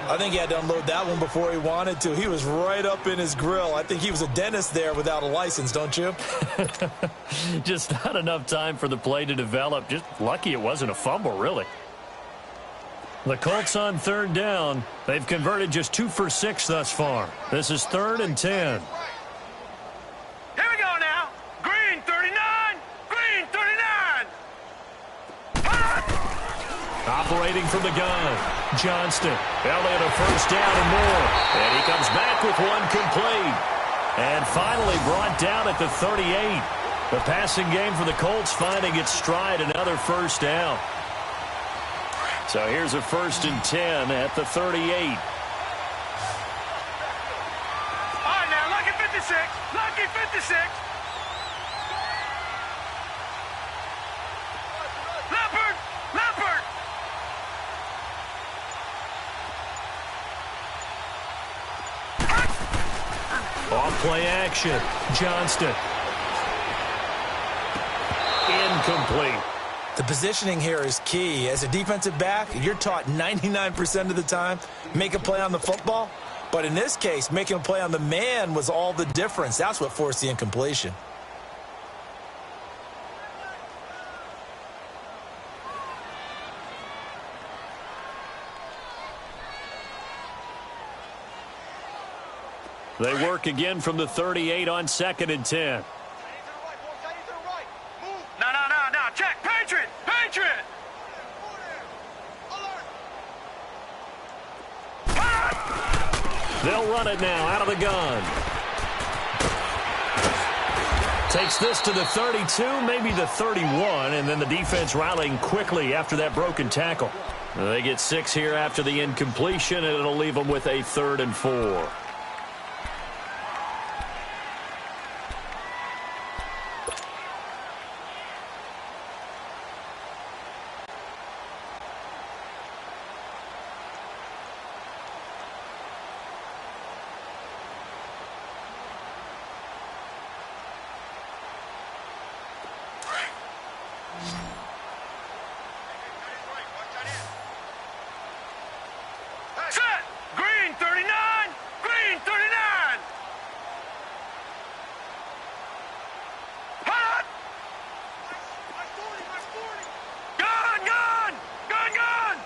[SPEAKER 3] I think he had to unload that one before he wanted to. He was right up in his grill. I think he was a dentist there without a license, don't you?
[SPEAKER 1] Just not enough time for the play to develop. Just lucky it wasn't a fumble, really. The Colts on third down. They've converted just 2 for 6 thus far. This is 3rd and 10.
[SPEAKER 2] Here we go now. Green 39. Green 39.
[SPEAKER 1] Operating from the gun. Johnston. Elliott a first down and more. And he comes back with one complete. And finally brought down at the 38. The passing game for the Colts finding its stride, another first down. So here's a 1st and 10 at the 38.
[SPEAKER 2] All right, now, lucky 56. Lucky 56. Leopard. Leopard.
[SPEAKER 1] Off play action. Johnston. Incomplete.
[SPEAKER 3] The positioning here is key. As a defensive back, you're taught 99% of the time, make a play on the football. But in this case, making a play on the man was all the difference. That's what forced the incompletion.
[SPEAKER 1] They work again from the 38 on 2nd and 10.
[SPEAKER 2] No. Check. Patriot. Patriot.
[SPEAKER 1] They'll run it now out of the gun. Takes this to the 32, maybe the 31, and then the defense rallying quickly after that broken tackle. They get 6 here after the incompletion, and it'll leave them with a 3rd and 4.
[SPEAKER 2] Set. Green 39. Green 39. Hot. Gun.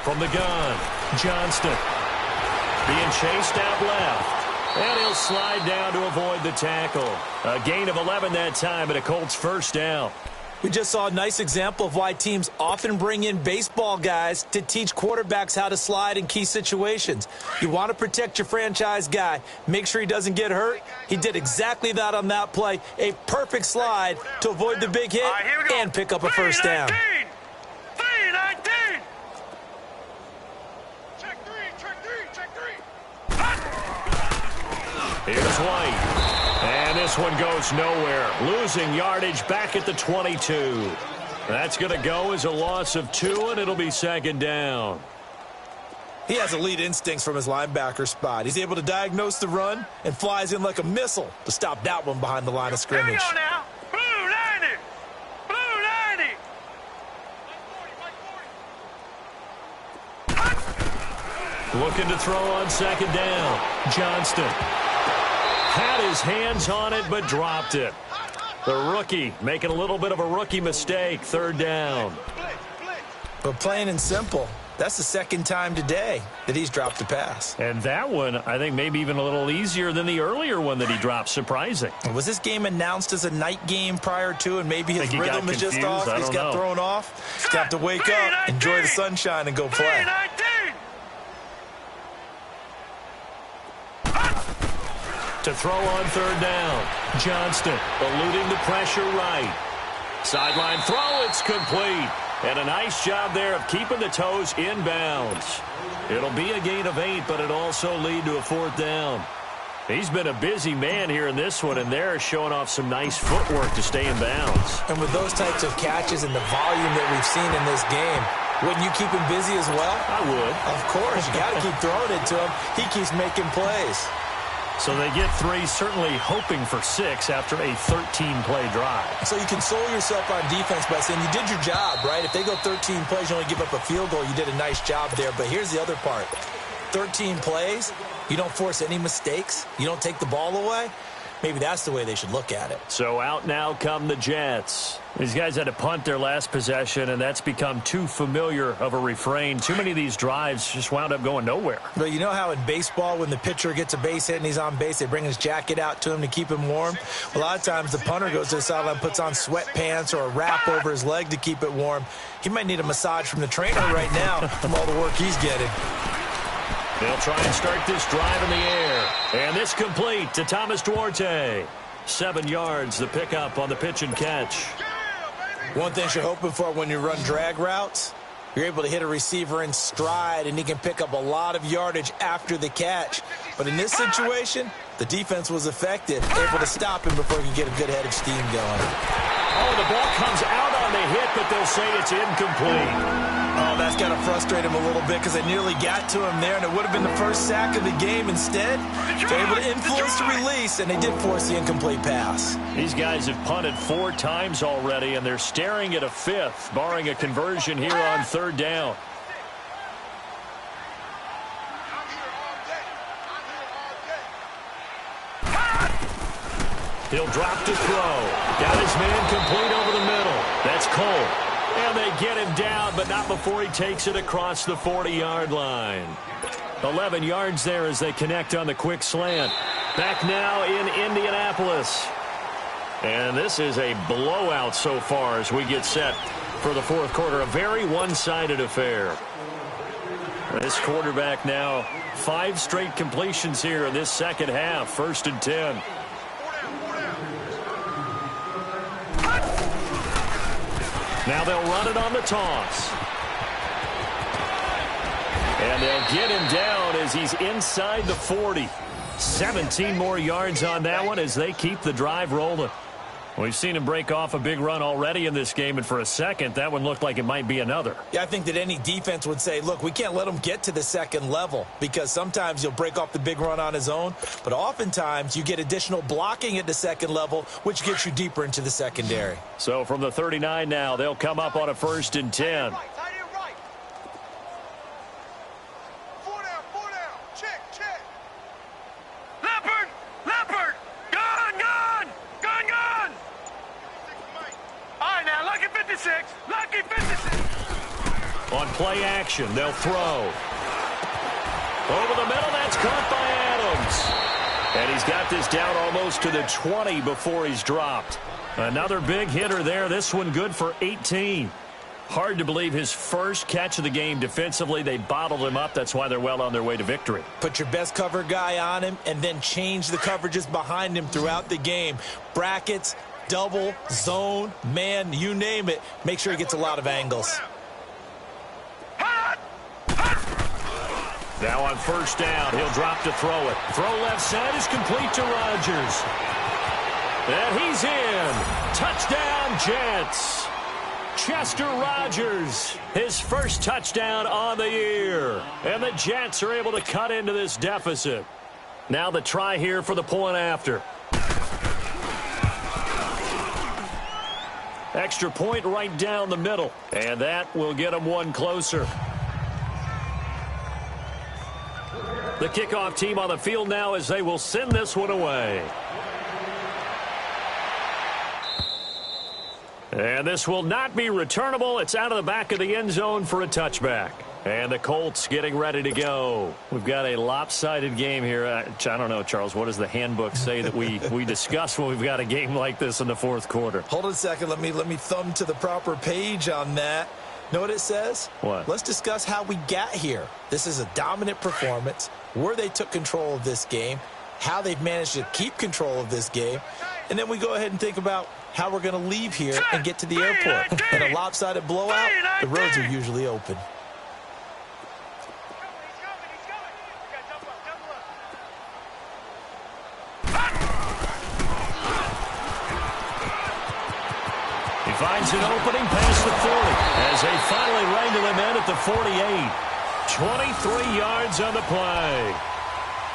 [SPEAKER 1] From the gun, Johnston. Being chased out left. And he'll slide down to avoid the tackle. A gain of 11 that time, and a Colts first down.
[SPEAKER 3] We just saw a nice example of why teams often bring in baseball guys to teach quarterbacks how to slide in key situations. You want to protect your franchise guy. Make sure he doesn't get hurt. He did exactly that on that play. A perfect slide to avoid the big hit and pick up a first down.
[SPEAKER 2] 319. Check three.
[SPEAKER 1] Here's White. And this one goes nowhere. Losing yardage back at the 22. That's going to go as a loss of 2, and it'll be 2nd down.
[SPEAKER 3] He has elite instincts from his linebacker spot. He's able to diagnose the run and flies in like a missile to stop that one behind the line of
[SPEAKER 2] Here we
[SPEAKER 3] scrimmage.
[SPEAKER 2] go now. Blue 90. Blue 90.
[SPEAKER 1] Looking to throw on 2nd down. Johnston. Had his hands on it, but dropped it. The rookie making a little bit of a rookie mistake. 3rd down.
[SPEAKER 3] But plain and simple, that's the 2nd time today that he's dropped a pass.
[SPEAKER 1] And that one, I think, maybe even a little easier than the earlier one that he dropped. Surprising.
[SPEAKER 3] Was this game announced as a night game prior to, and maybe his rhythm is just off? He's got thrown off. He's got to wake up, enjoy the sunshine, and go play.
[SPEAKER 2] 319.
[SPEAKER 1] To throw on 3rd down. Johnston eluding the pressure right. Sideline throw, it's complete. And a nice job there of keeping the toes inbounds. It'll be a gain of 8, but it'll also lead to a 4th down. He's been a busy man here in this one, and they're showing off some nice footwork to stay in bounds.
[SPEAKER 3] And with those types of catches and the volume that we've seen in this game, wouldn't you keep him busy as well?
[SPEAKER 1] I would.
[SPEAKER 3] Of course. You got to keep throwing it to him. He keeps making plays.
[SPEAKER 1] So they get 3, certainly hoping for 6 after a 13-play drive.
[SPEAKER 3] So you console yourself on defense by saying you did your job, right? If they go 13 plays, you only give up a field goal, you did a nice job there. But here's the other part. 13 plays, you don't force any mistakes, you don't take the ball away. Maybe that's the way they should look at it.
[SPEAKER 1] So out now come the Jets. These guys had to punt their last possession, and that's become too familiar of a refrain. Too many of these drives just wound up going nowhere.
[SPEAKER 3] But you know how in baseball, when the pitcher gets a base hit and he's on base, they bring his jacket out to him to keep him warm? A lot of times the punter goes to the sideline, puts on sweatpants or a wrap over his leg to keep it warm. He might need a massage from the trainer right now from all the work he's getting.
[SPEAKER 1] They'll try and start this drive in the air. And this complete to Thomas Duarte. 7 yards, the pickup on the pitch and catch.
[SPEAKER 3] One thing you're hoping for when you run drag routes, you're able to hit a receiver in stride, and he can pick up a lot of yardage after the catch. But in this situation, the defense was effective, able to stop him before he could get a good head of steam going.
[SPEAKER 1] Oh, the ball comes out on the hit, but they'll say it's incomplete.
[SPEAKER 3] Oh, that's got to frustrate him a little bit because they nearly got to him there, and it would have been the first sack of the game. Instead, they're able to influence the release, and they did force the incomplete pass.
[SPEAKER 1] These guys have punted 4 times already, and they're staring at a 5th, barring a conversion here on 3rd down. He'll drop to throw. Got his man complete over the middle. That's Cole. And they get him down, but not before he takes it across the 40-yard line. 11 yards there as they connect on the quick slant. Back now in Indianapolis. And this is a blowout so far as we get set for the 4th quarter. A very one-sided affair. This quarterback now 5 straight completions here in this second half. 1st and 10. Now they'll run it on the toss. And they'll get him down as he's inside the 40. 17 more yards on that one as they keep the drive rolling. We've seen him break off a big run already in this game, and for a second, that one looked like it might be another.
[SPEAKER 3] Yeah, I think that any defense would say, look, we can't let him get to the second level because sometimes he'll break off the big run on his own, but oftentimes you get additional blocking at the second level, which gets you deeper into the secondary.
[SPEAKER 1] So from the 39 now, they'll come up on a 1st and 10. On play action, they'll throw. Over the middle, that's caught by Adams. And he's got this down almost to the 20 before he's dropped. Another big hitter there. This one good for 18. Hard to believe his first catch of the game defensively. They bottled him up. That's why they're well on their way to victory.
[SPEAKER 3] Put your best cover guy on him and then change the coverages behind him throughout the game. Brackets, double, zone, man, you name it. Make sure he gets a lot of angles.
[SPEAKER 1] Now on 1st down, he'll drop to throw it. Throw left side is complete to Rodgers. And he's in. Touchdown, Jets. Chester Rogers, his first touchdown on the year. And the Jets are able to cut into this deficit. Now the try here for the point after. Extra point right down the middle. And that will get them one closer. The kickoff team on the field now as they will send this one away. And this will not be returnable. It's out of the back of the end zone for a touchback. And the Colts getting ready to go. We've got a lopsided game here. I don't know, Charles, what does the handbook say that we discuss when we've got a game like this in the 4th quarter?
[SPEAKER 3] Hold on a second. Let me thumb to the proper page on that. Know what it says?
[SPEAKER 1] What?
[SPEAKER 3] Let's discuss how we got here. This is a dominant performance, where they took control of this game, how they've managed to keep control of this game, and then we go ahead and think about how we're going to leave here and get to the airport. In a lopsided blowout, the roads are usually open.
[SPEAKER 1] He finds an opening past the 40 as they finally wrangle him in at the 48. 23 yards on the play.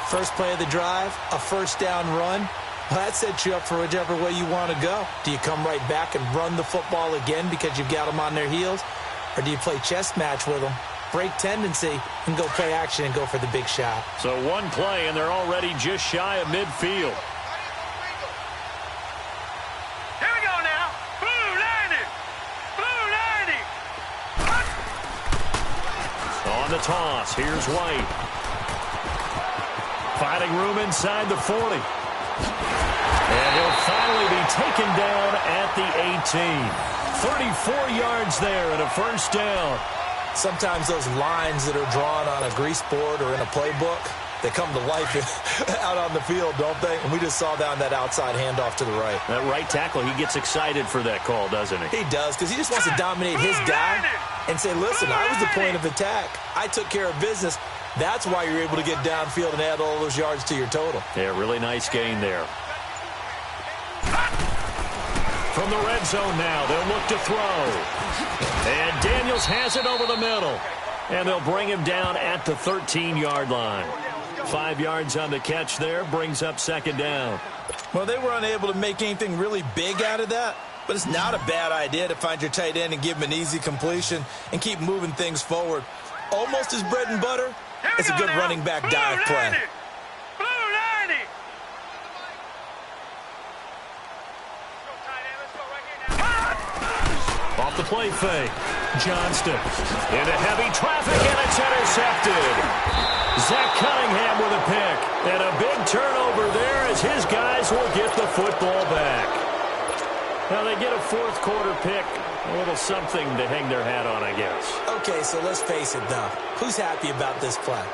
[SPEAKER 3] First play of the drive, a first down run. Well, that sets you up for whichever way you want to go. Do you come right back and run the football again because you've got them on their heels? Or do you play chess match with them, break tendency, and go play action and go for the big shot?
[SPEAKER 1] So one play, and they're already just shy of midfield.
[SPEAKER 2] Here we go now. Blue 90. Blue 90.
[SPEAKER 1] On the toss, here's White. Finding room inside the 40. And he'll finally be taken down at the 18. 34 yards there and a first down.
[SPEAKER 3] Sometimes those lines that are drawn on a grease board or in a playbook, they come to life out on the field, don't they? And we just saw down that outside handoff to the right.
[SPEAKER 1] That right tackle, he gets excited for that call, doesn't he?
[SPEAKER 3] He does, because he just wants to dominate his guy and say, listen, I was the point of attack. I took care of business. That's why you're able to get downfield and add all those yards to your total.
[SPEAKER 1] Yeah, really nice gain there. From the red zone now, they'll look to throw. And Daniels has it over the middle. And they'll bring him down at the 13-yard line. 5 yards on the catch there, brings up second down.
[SPEAKER 3] Well, they were unable to make anything really big out of that, but it's not a bad idea to find your tight end and give him an easy completion and keep moving things forward. Almost his bread and butter. It's a good running back dive play.
[SPEAKER 2] Blue 90.
[SPEAKER 1] Off the play fake. Johnston into heavy traffic, and it's intercepted. Zach Cunningham with a pick. And a big turnover there as his guys will get the football back. Now they get a fourth quarter pick. A little something to hang their hat on, I guess.
[SPEAKER 3] Okay, so let's face it, though. Who's happy about this play?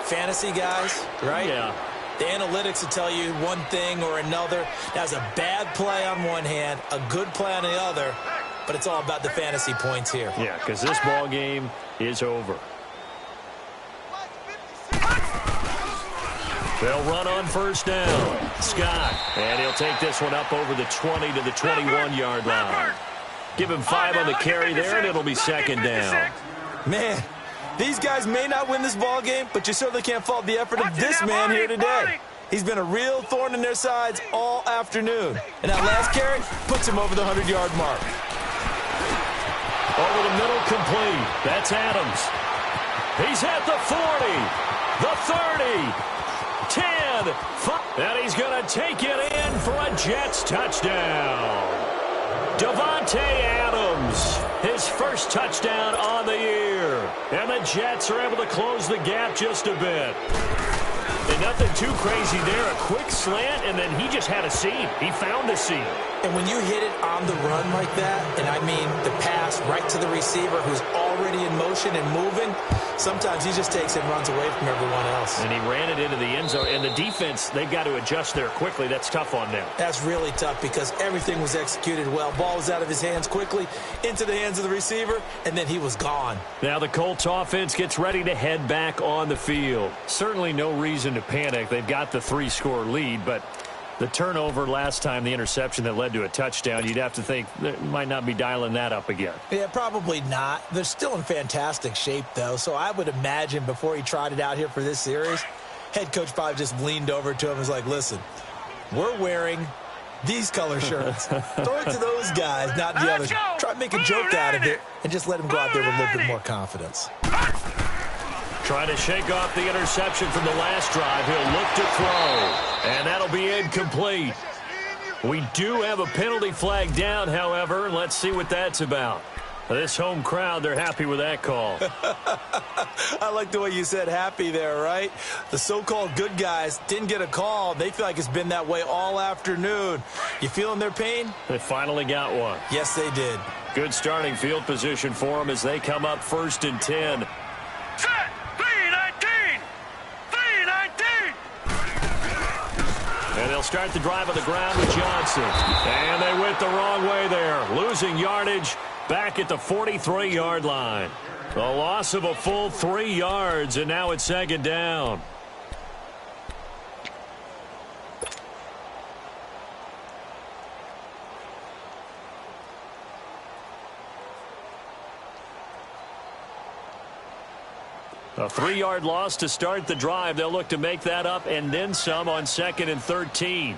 [SPEAKER 3] Fantasy guys, right?
[SPEAKER 1] Yeah.
[SPEAKER 3] The analytics will tell you one thing or another. That's a bad play on one hand, a good play on the other, but it's all about the fantasy points here.
[SPEAKER 1] Yeah, because this ball game is over. They'll run on first down. Scott, and he'll take this one up over the 20 to the 21-yard line. Give him 5 on the carry there, and it'll be second down.
[SPEAKER 3] Man, these guys may not win this ball game, but you certainly can't fault the effort of this man here today. He's been a real thorn in their sides all afternoon. And that last carry puts him over the 100-yard mark.
[SPEAKER 1] Over the middle, complete. That's Adams. He's at the 40, the 30, 10, 5. And he's going to take it in for a Jets touchdown. Davante Adams, his first touchdown on the year. And the Jets are able to close the gap just a bit. And nothing too crazy there. A quick slant, and then he just had a seam. He found a seam.
[SPEAKER 3] And when you hit it on the run like that, and I mean the pass right to the receiver who's already in motion and moving, sometimes he just takes it and runs away from everyone else.
[SPEAKER 1] And he ran it into the end zone. And the defense, they've got to adjust there quickly. That's tough on them.
[SPEAKER 3] That's really tough because everything was executed well. Ball was out of his hands quickly, into the hands of the receiver, and then he was gone.
[SPEAKER 1] Now the Colts offense gets ready to head back on the field. Certainly no reason to panic. They've got the 3-score lead, but the turnover last time, the interception that led to a touchdown, you'd have to think they might not be dialing that up again.
[SPEAKER 3] Yeah, probably not. They're still in fantastic shape, though, so I would imagine before he tried it out here for this series, head coach probably just leaned over to him and was like, listen, we're wearing these color shirts. Throw it to those guys, not the others. Try to make a joke out of it and just let him go out there with a little bit more confidence.
[SPEAKER 1] Trying to shake off the interception from the last drive. He'll look to throw. And that'll be incomplete. We do have a penalty flag down, however. Let's see what that's about. This home crowd, they're happy with that call.
[SPEAKER 3] I like the way you said happy there, right? The so-called good guys didn't get a call. They feel like it's been that way all afternoon. You feeling their pain?
[SPEAKER 1] They finally got one.
[SPEAKER 3] Yes, they did.
[SPEAKER 1] Good starting field position for them as they come up 1st and 10.
[SPEAKER 2] Set. 3-19. 3-19.
[SPEAKER 1] And they'll start the drive on the ground with Johnson. And they went the wrong way there, losing yardage back at the 43-yard line. A loss of a full 3 yards, and now it's second down. A 3-yard loss to start the drive. They'll look to make that up and then some on 2nd and 13.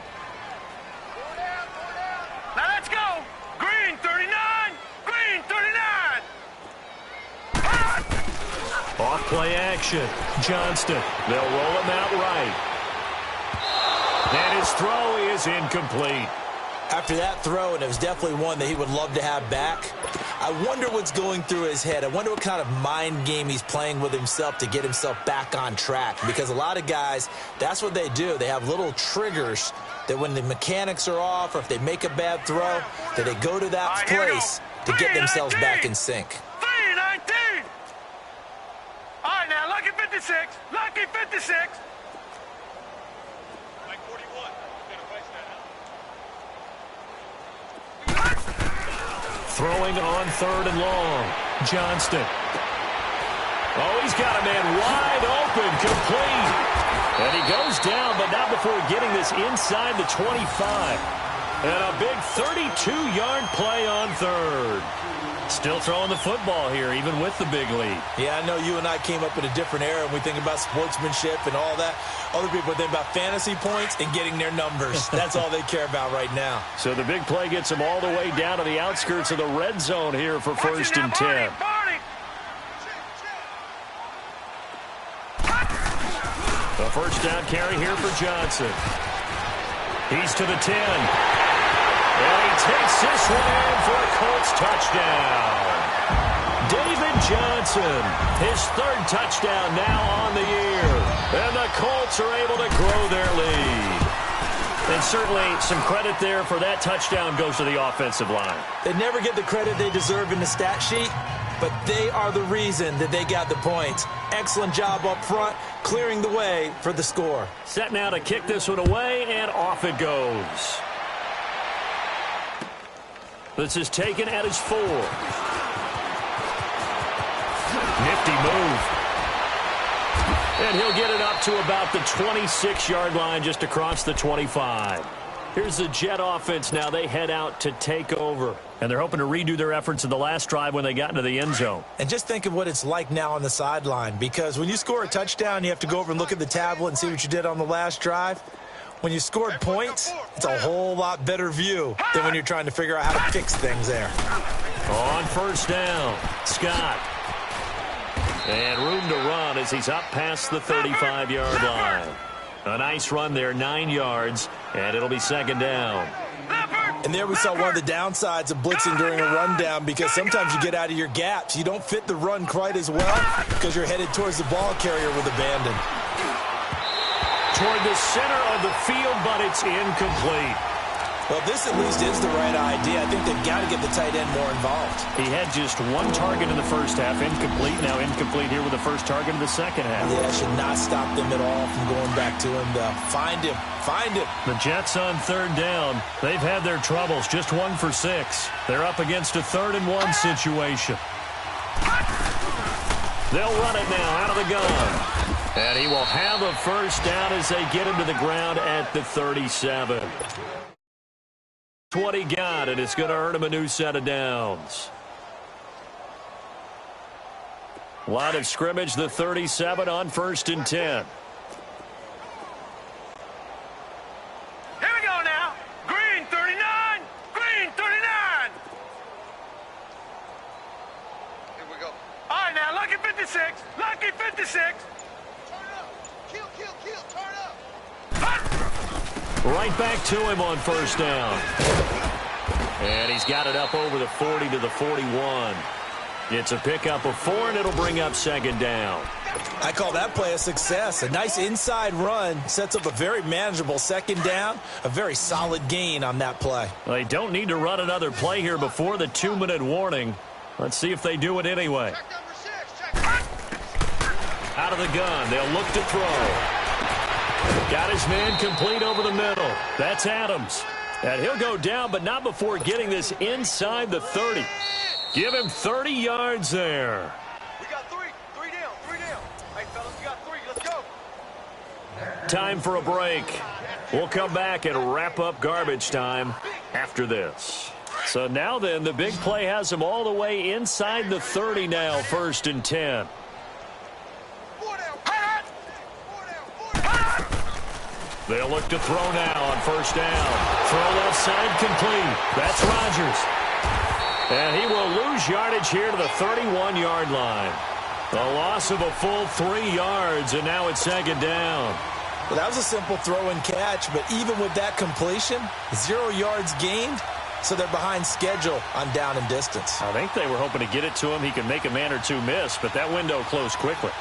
[SPEAKER 2] Now let's go. Green 39. Green 39.
[SPEAKER 1] Off play action. Johnston. They'll roll him out right. And his throw is incomplete.
[SPEAKER 3] After that throw, and it was definitely one that he would love to have back, I wonder what's going through his head. I wonder what kind of mind game he's playing with himself to get himself back on track. Because a lot of guys, that's what they do. They have little triggers that when the mechanics are off or if they make a bad throw, that they go to that place to get themselves back in sync.
[SPEAKER 2] 319. All right, now, lucky 56. Lucky 56.
[SPEAKER 1] Throwing on 3rd and long. Johnston. Oh, he's got a man wide open, complete. And he goes down, but not before getting this inside the 25. And a big 32-yard play on 3rd. Still throwing the football here, even with the big lead.
[SPEAKER 3] Yeah, I know you and I came up in a different era, and we think about sportsmanship and all that. Other people think about fantasy points and getting their numbers. That's all they care about right now.
[SPEAKER 1] So the big play gets them all the way down to the outskirts of the red zone here for 1st and 10. A first down carry here for Johnson. He's to the 10. And he takes this one in for a Colts touchdown. David Johnson, his 3rd touchdown now on the year. And the Colts are able to grow their lead. And certainly some credit there for that touchdown goes to the offensive line.
[SPEAKER 3] They never get the credit they deserve in the stat sheet, but they are the reason that they got the points. Excellent job up front, clearing the way for the score.
[SPEAKER 1] Set now to kick this one away, and off it goes. This is taken at his 4. Nifty move. And he'll get it up to about the 26-yard line, just across the 25. Here's the Jet offense now. They head out to take over. And they're hoping to redo their efforts in the last drive when they got into the end zone.
[SPEAKER 3] And just think of what it's like now on the sideline. Because when you score a touchdown, you have to go over and look at the tablet and see what you did on the last drive. When you scored points, it's a whole lot better view than when you're trying to figure out how to fix things there.
[SPEAKER 1] On 1st down, Scott. And room to run as he's up past the 35-yard line. A nice run there, 9 yards, and it'll be 2nd down.
[SPEAKER 3] And there we saw one of the downsides of blitzing during a rundown, because sometimes you get out of your gaps. You don't fit the run quite as well because you're headed towards the ball carrier with abandon.
[SPEAKER 1] Toward the center of the field, but it's incomplete.
[SPEAKER 3] Well, this at least is the right idea. I think they've got to get the tight end more involved.
[SPEAKER 1] He had just 1 target in the first half, incomplete. Now incomplete here with the first target in the second half.
[SPEAKER 3] Yeah, should not stop them at all from going back to him. Find him. Find him.
[SPEAKER 1] The Jets on 3rd down. They've had their troubles. Just 1 for 6. They're up against a 3rd and 1 situation. They'll run it now out of the gun. And he will have a first down as they get him to the ground at the 37. What he got, and it's going to earn him a new set of downs. Line of scrimmage, the 37 on 1st and 10.
[SPEAKER 2] Here we go now. Green 39. Green 39. Here we go. All right, now, lucky 56. Lucky 56. Turn up. Kill. Turn up.
[SPEAKER 1] Right back to him on 1st down. And he's got it up over the 40 to the 41. It's a pickup of 4, and it'll bring up 2nd down.
[SPEAKER 3] I call that play a success. A nice inside run sets up a very manageable 2nd down. A very solid gain on that play.
[SPEAKER 1] Well, they don't need to run another play here before the 2-minute warning. Let's see if they do it anyway. Out of the gun. They'll look to throw. Got his man complete over the middle. That's Adams. And he'll go down, but not before getting this inside the 30. Give him 30 yards there.
[SPEAKER 2] We got 3. 3 down. 3 down. Hey, fellas, we got 3. Let's go.
[SPEAKER 1] Time for a break. We'll come back and wrap up garbage time after this. So now then, the big play has him all the way inside the 30 now, 1st and 10. They'll look to throw now on first down. Throw left side complete. That's Rodgers. And he will lose yardage here to the 31-yard line. A loss of a full 3 yards, and now it's second down.
[SPEAKER 3] Well, that was a simple throw and catch, but even with that completion, 0 yards gained, so they're behind schedule on down and distance.
[SPEAKER 1] I think they were hoping to get it to him. He could make a man or two miss, but that window closed quickly.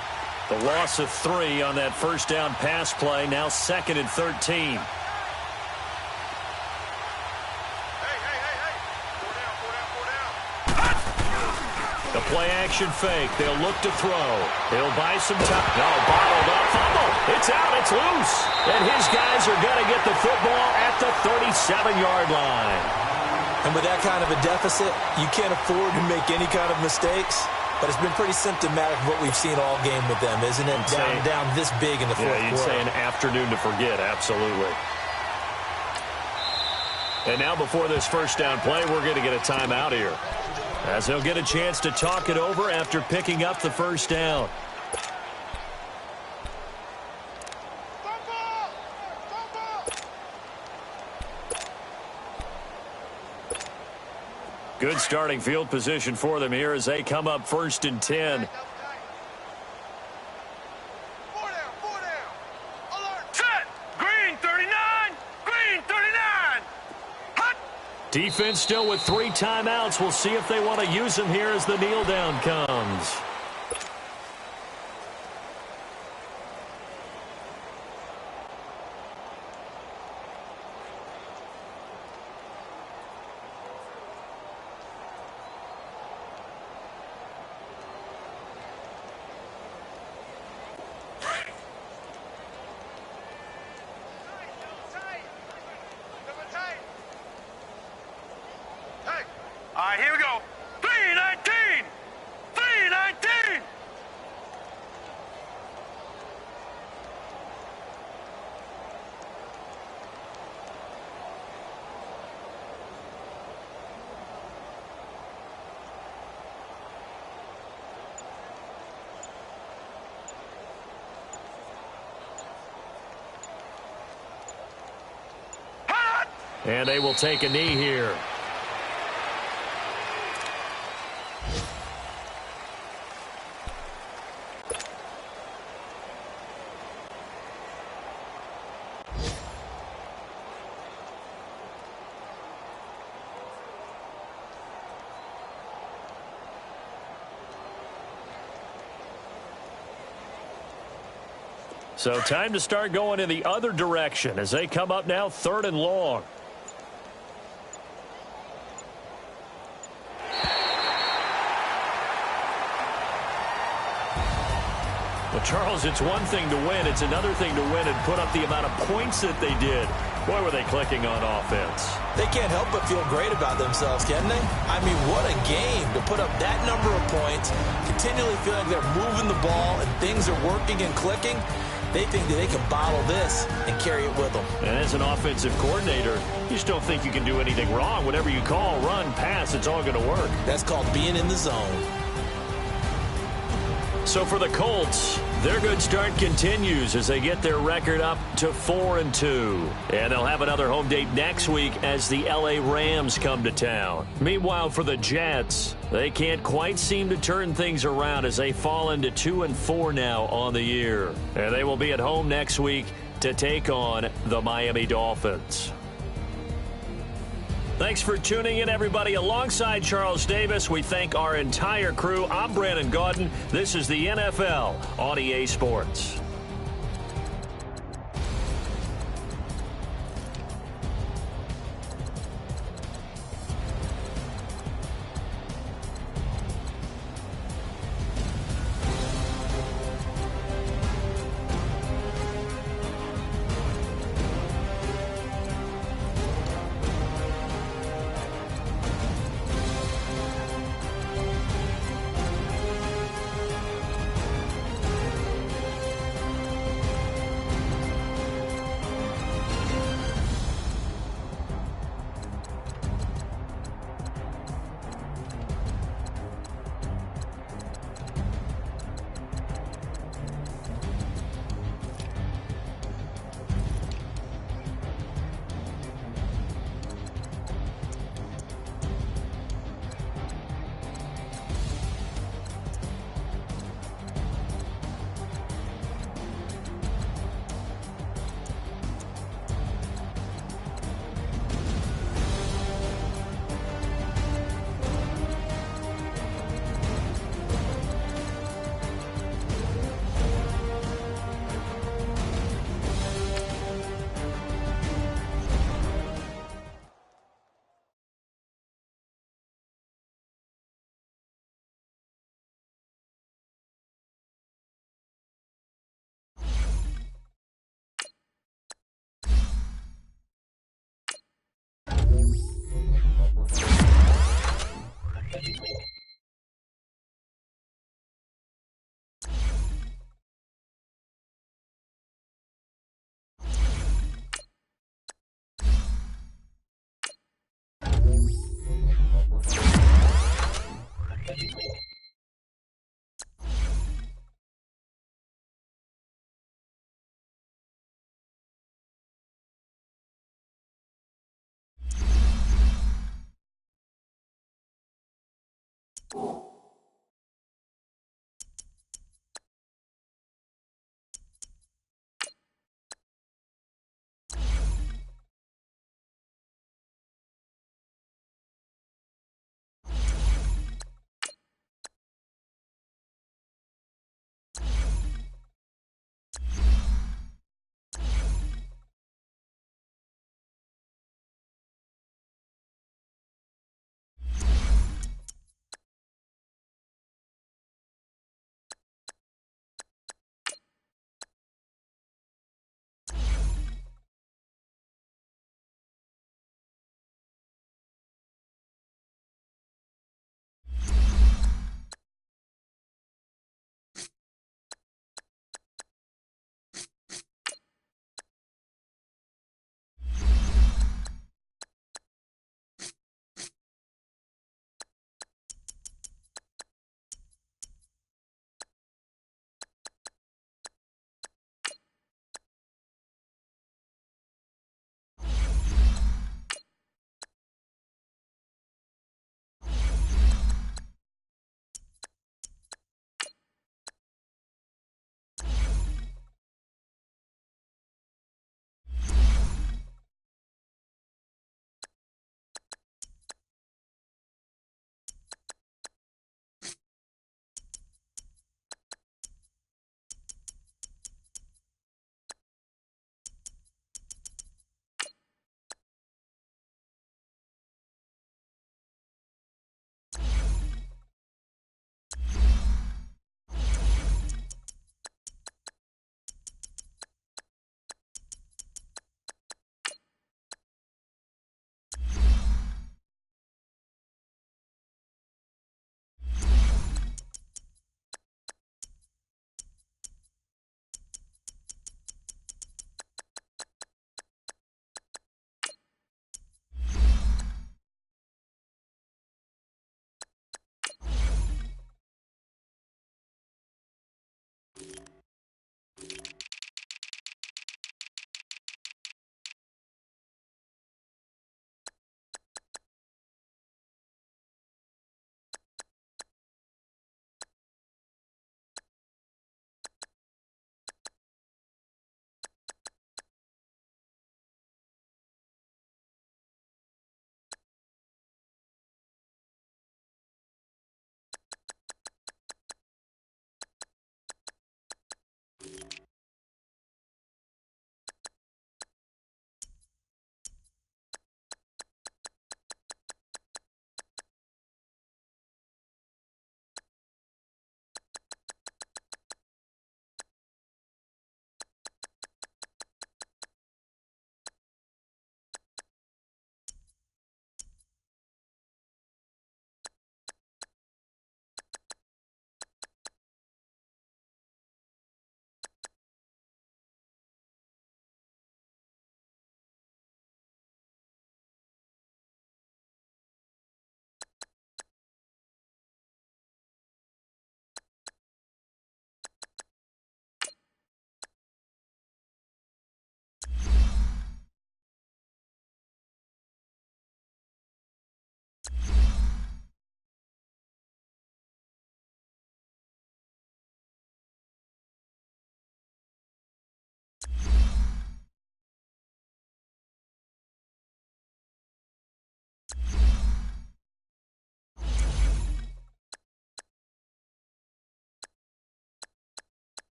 [SPEAKER 1] The loss of 3 on that first down pass play, now 2nd and 13. The play-action fake. They'll look to throw. He'll buy some time. No, bottled up. Fumble. It's out. It's loose. And his guys are going to get the football at the 37-yard line.
[SPEAKER 3] And with that kind of a deficit, you can't afford to make any kind of mistakes. But it's been pretty symptomatic of what we've seen all game with them, isn't it? Down this big in the fourth quarter.
[SPEAKER 1] Yeah, you'd say an afternoon to forget. Absolutely. And now before this first down play, we're going to get a timeout here, as they'll get a chance to talk it over after picking up the first down. Good starting field position for them here as they come up 1st and 10.
[SPEAKER 2] Set! Green 39! Green 39! Hot!
[SPEAKER 1] Defense still with 3 timeouts. We'll see if they want to use them here as the kneel down comes.
[SPEAKER 2] All right, here we go. 319! 319!
[SPEAKER 1] And they will take a knee here. So time to start going in the other direction as they come up now 3rd and long. Well, Charles, it's one thing to win. It's another thing to win and put up the amount of points that they did. Boy, were they clicking on offense.
[SPEAKER 3] They can't help but feel great about themselves, can they? I mean, what a game to put up that number of points, continually feeling they're moving the ball and things are working and clicking. They think that they can bottle this and carry it with them.
[SPEAKER 1] And as an offensive coordinator, you just don't think you can do anything wrong. Whatever you call, run, pass, it's all going to work.
[SPEAKER 3] That's called being in the zone.
[SPEAKER 1] So for the Colts, their good start continues as they get their record up to 4-2. And they'll have another home date next week as the LA Rams come to town. Meanwhile, for the Jets, they can't quite seem to turn things around as they fall into 2-4 now on the year. And they will be at home next week to take on the Miami Dolphins. Thanks for tuning in, everybody. Alongside Charles Davis, we thank our entire crew. I'm Brandon Gaudin. This is the NFL on EA Sports.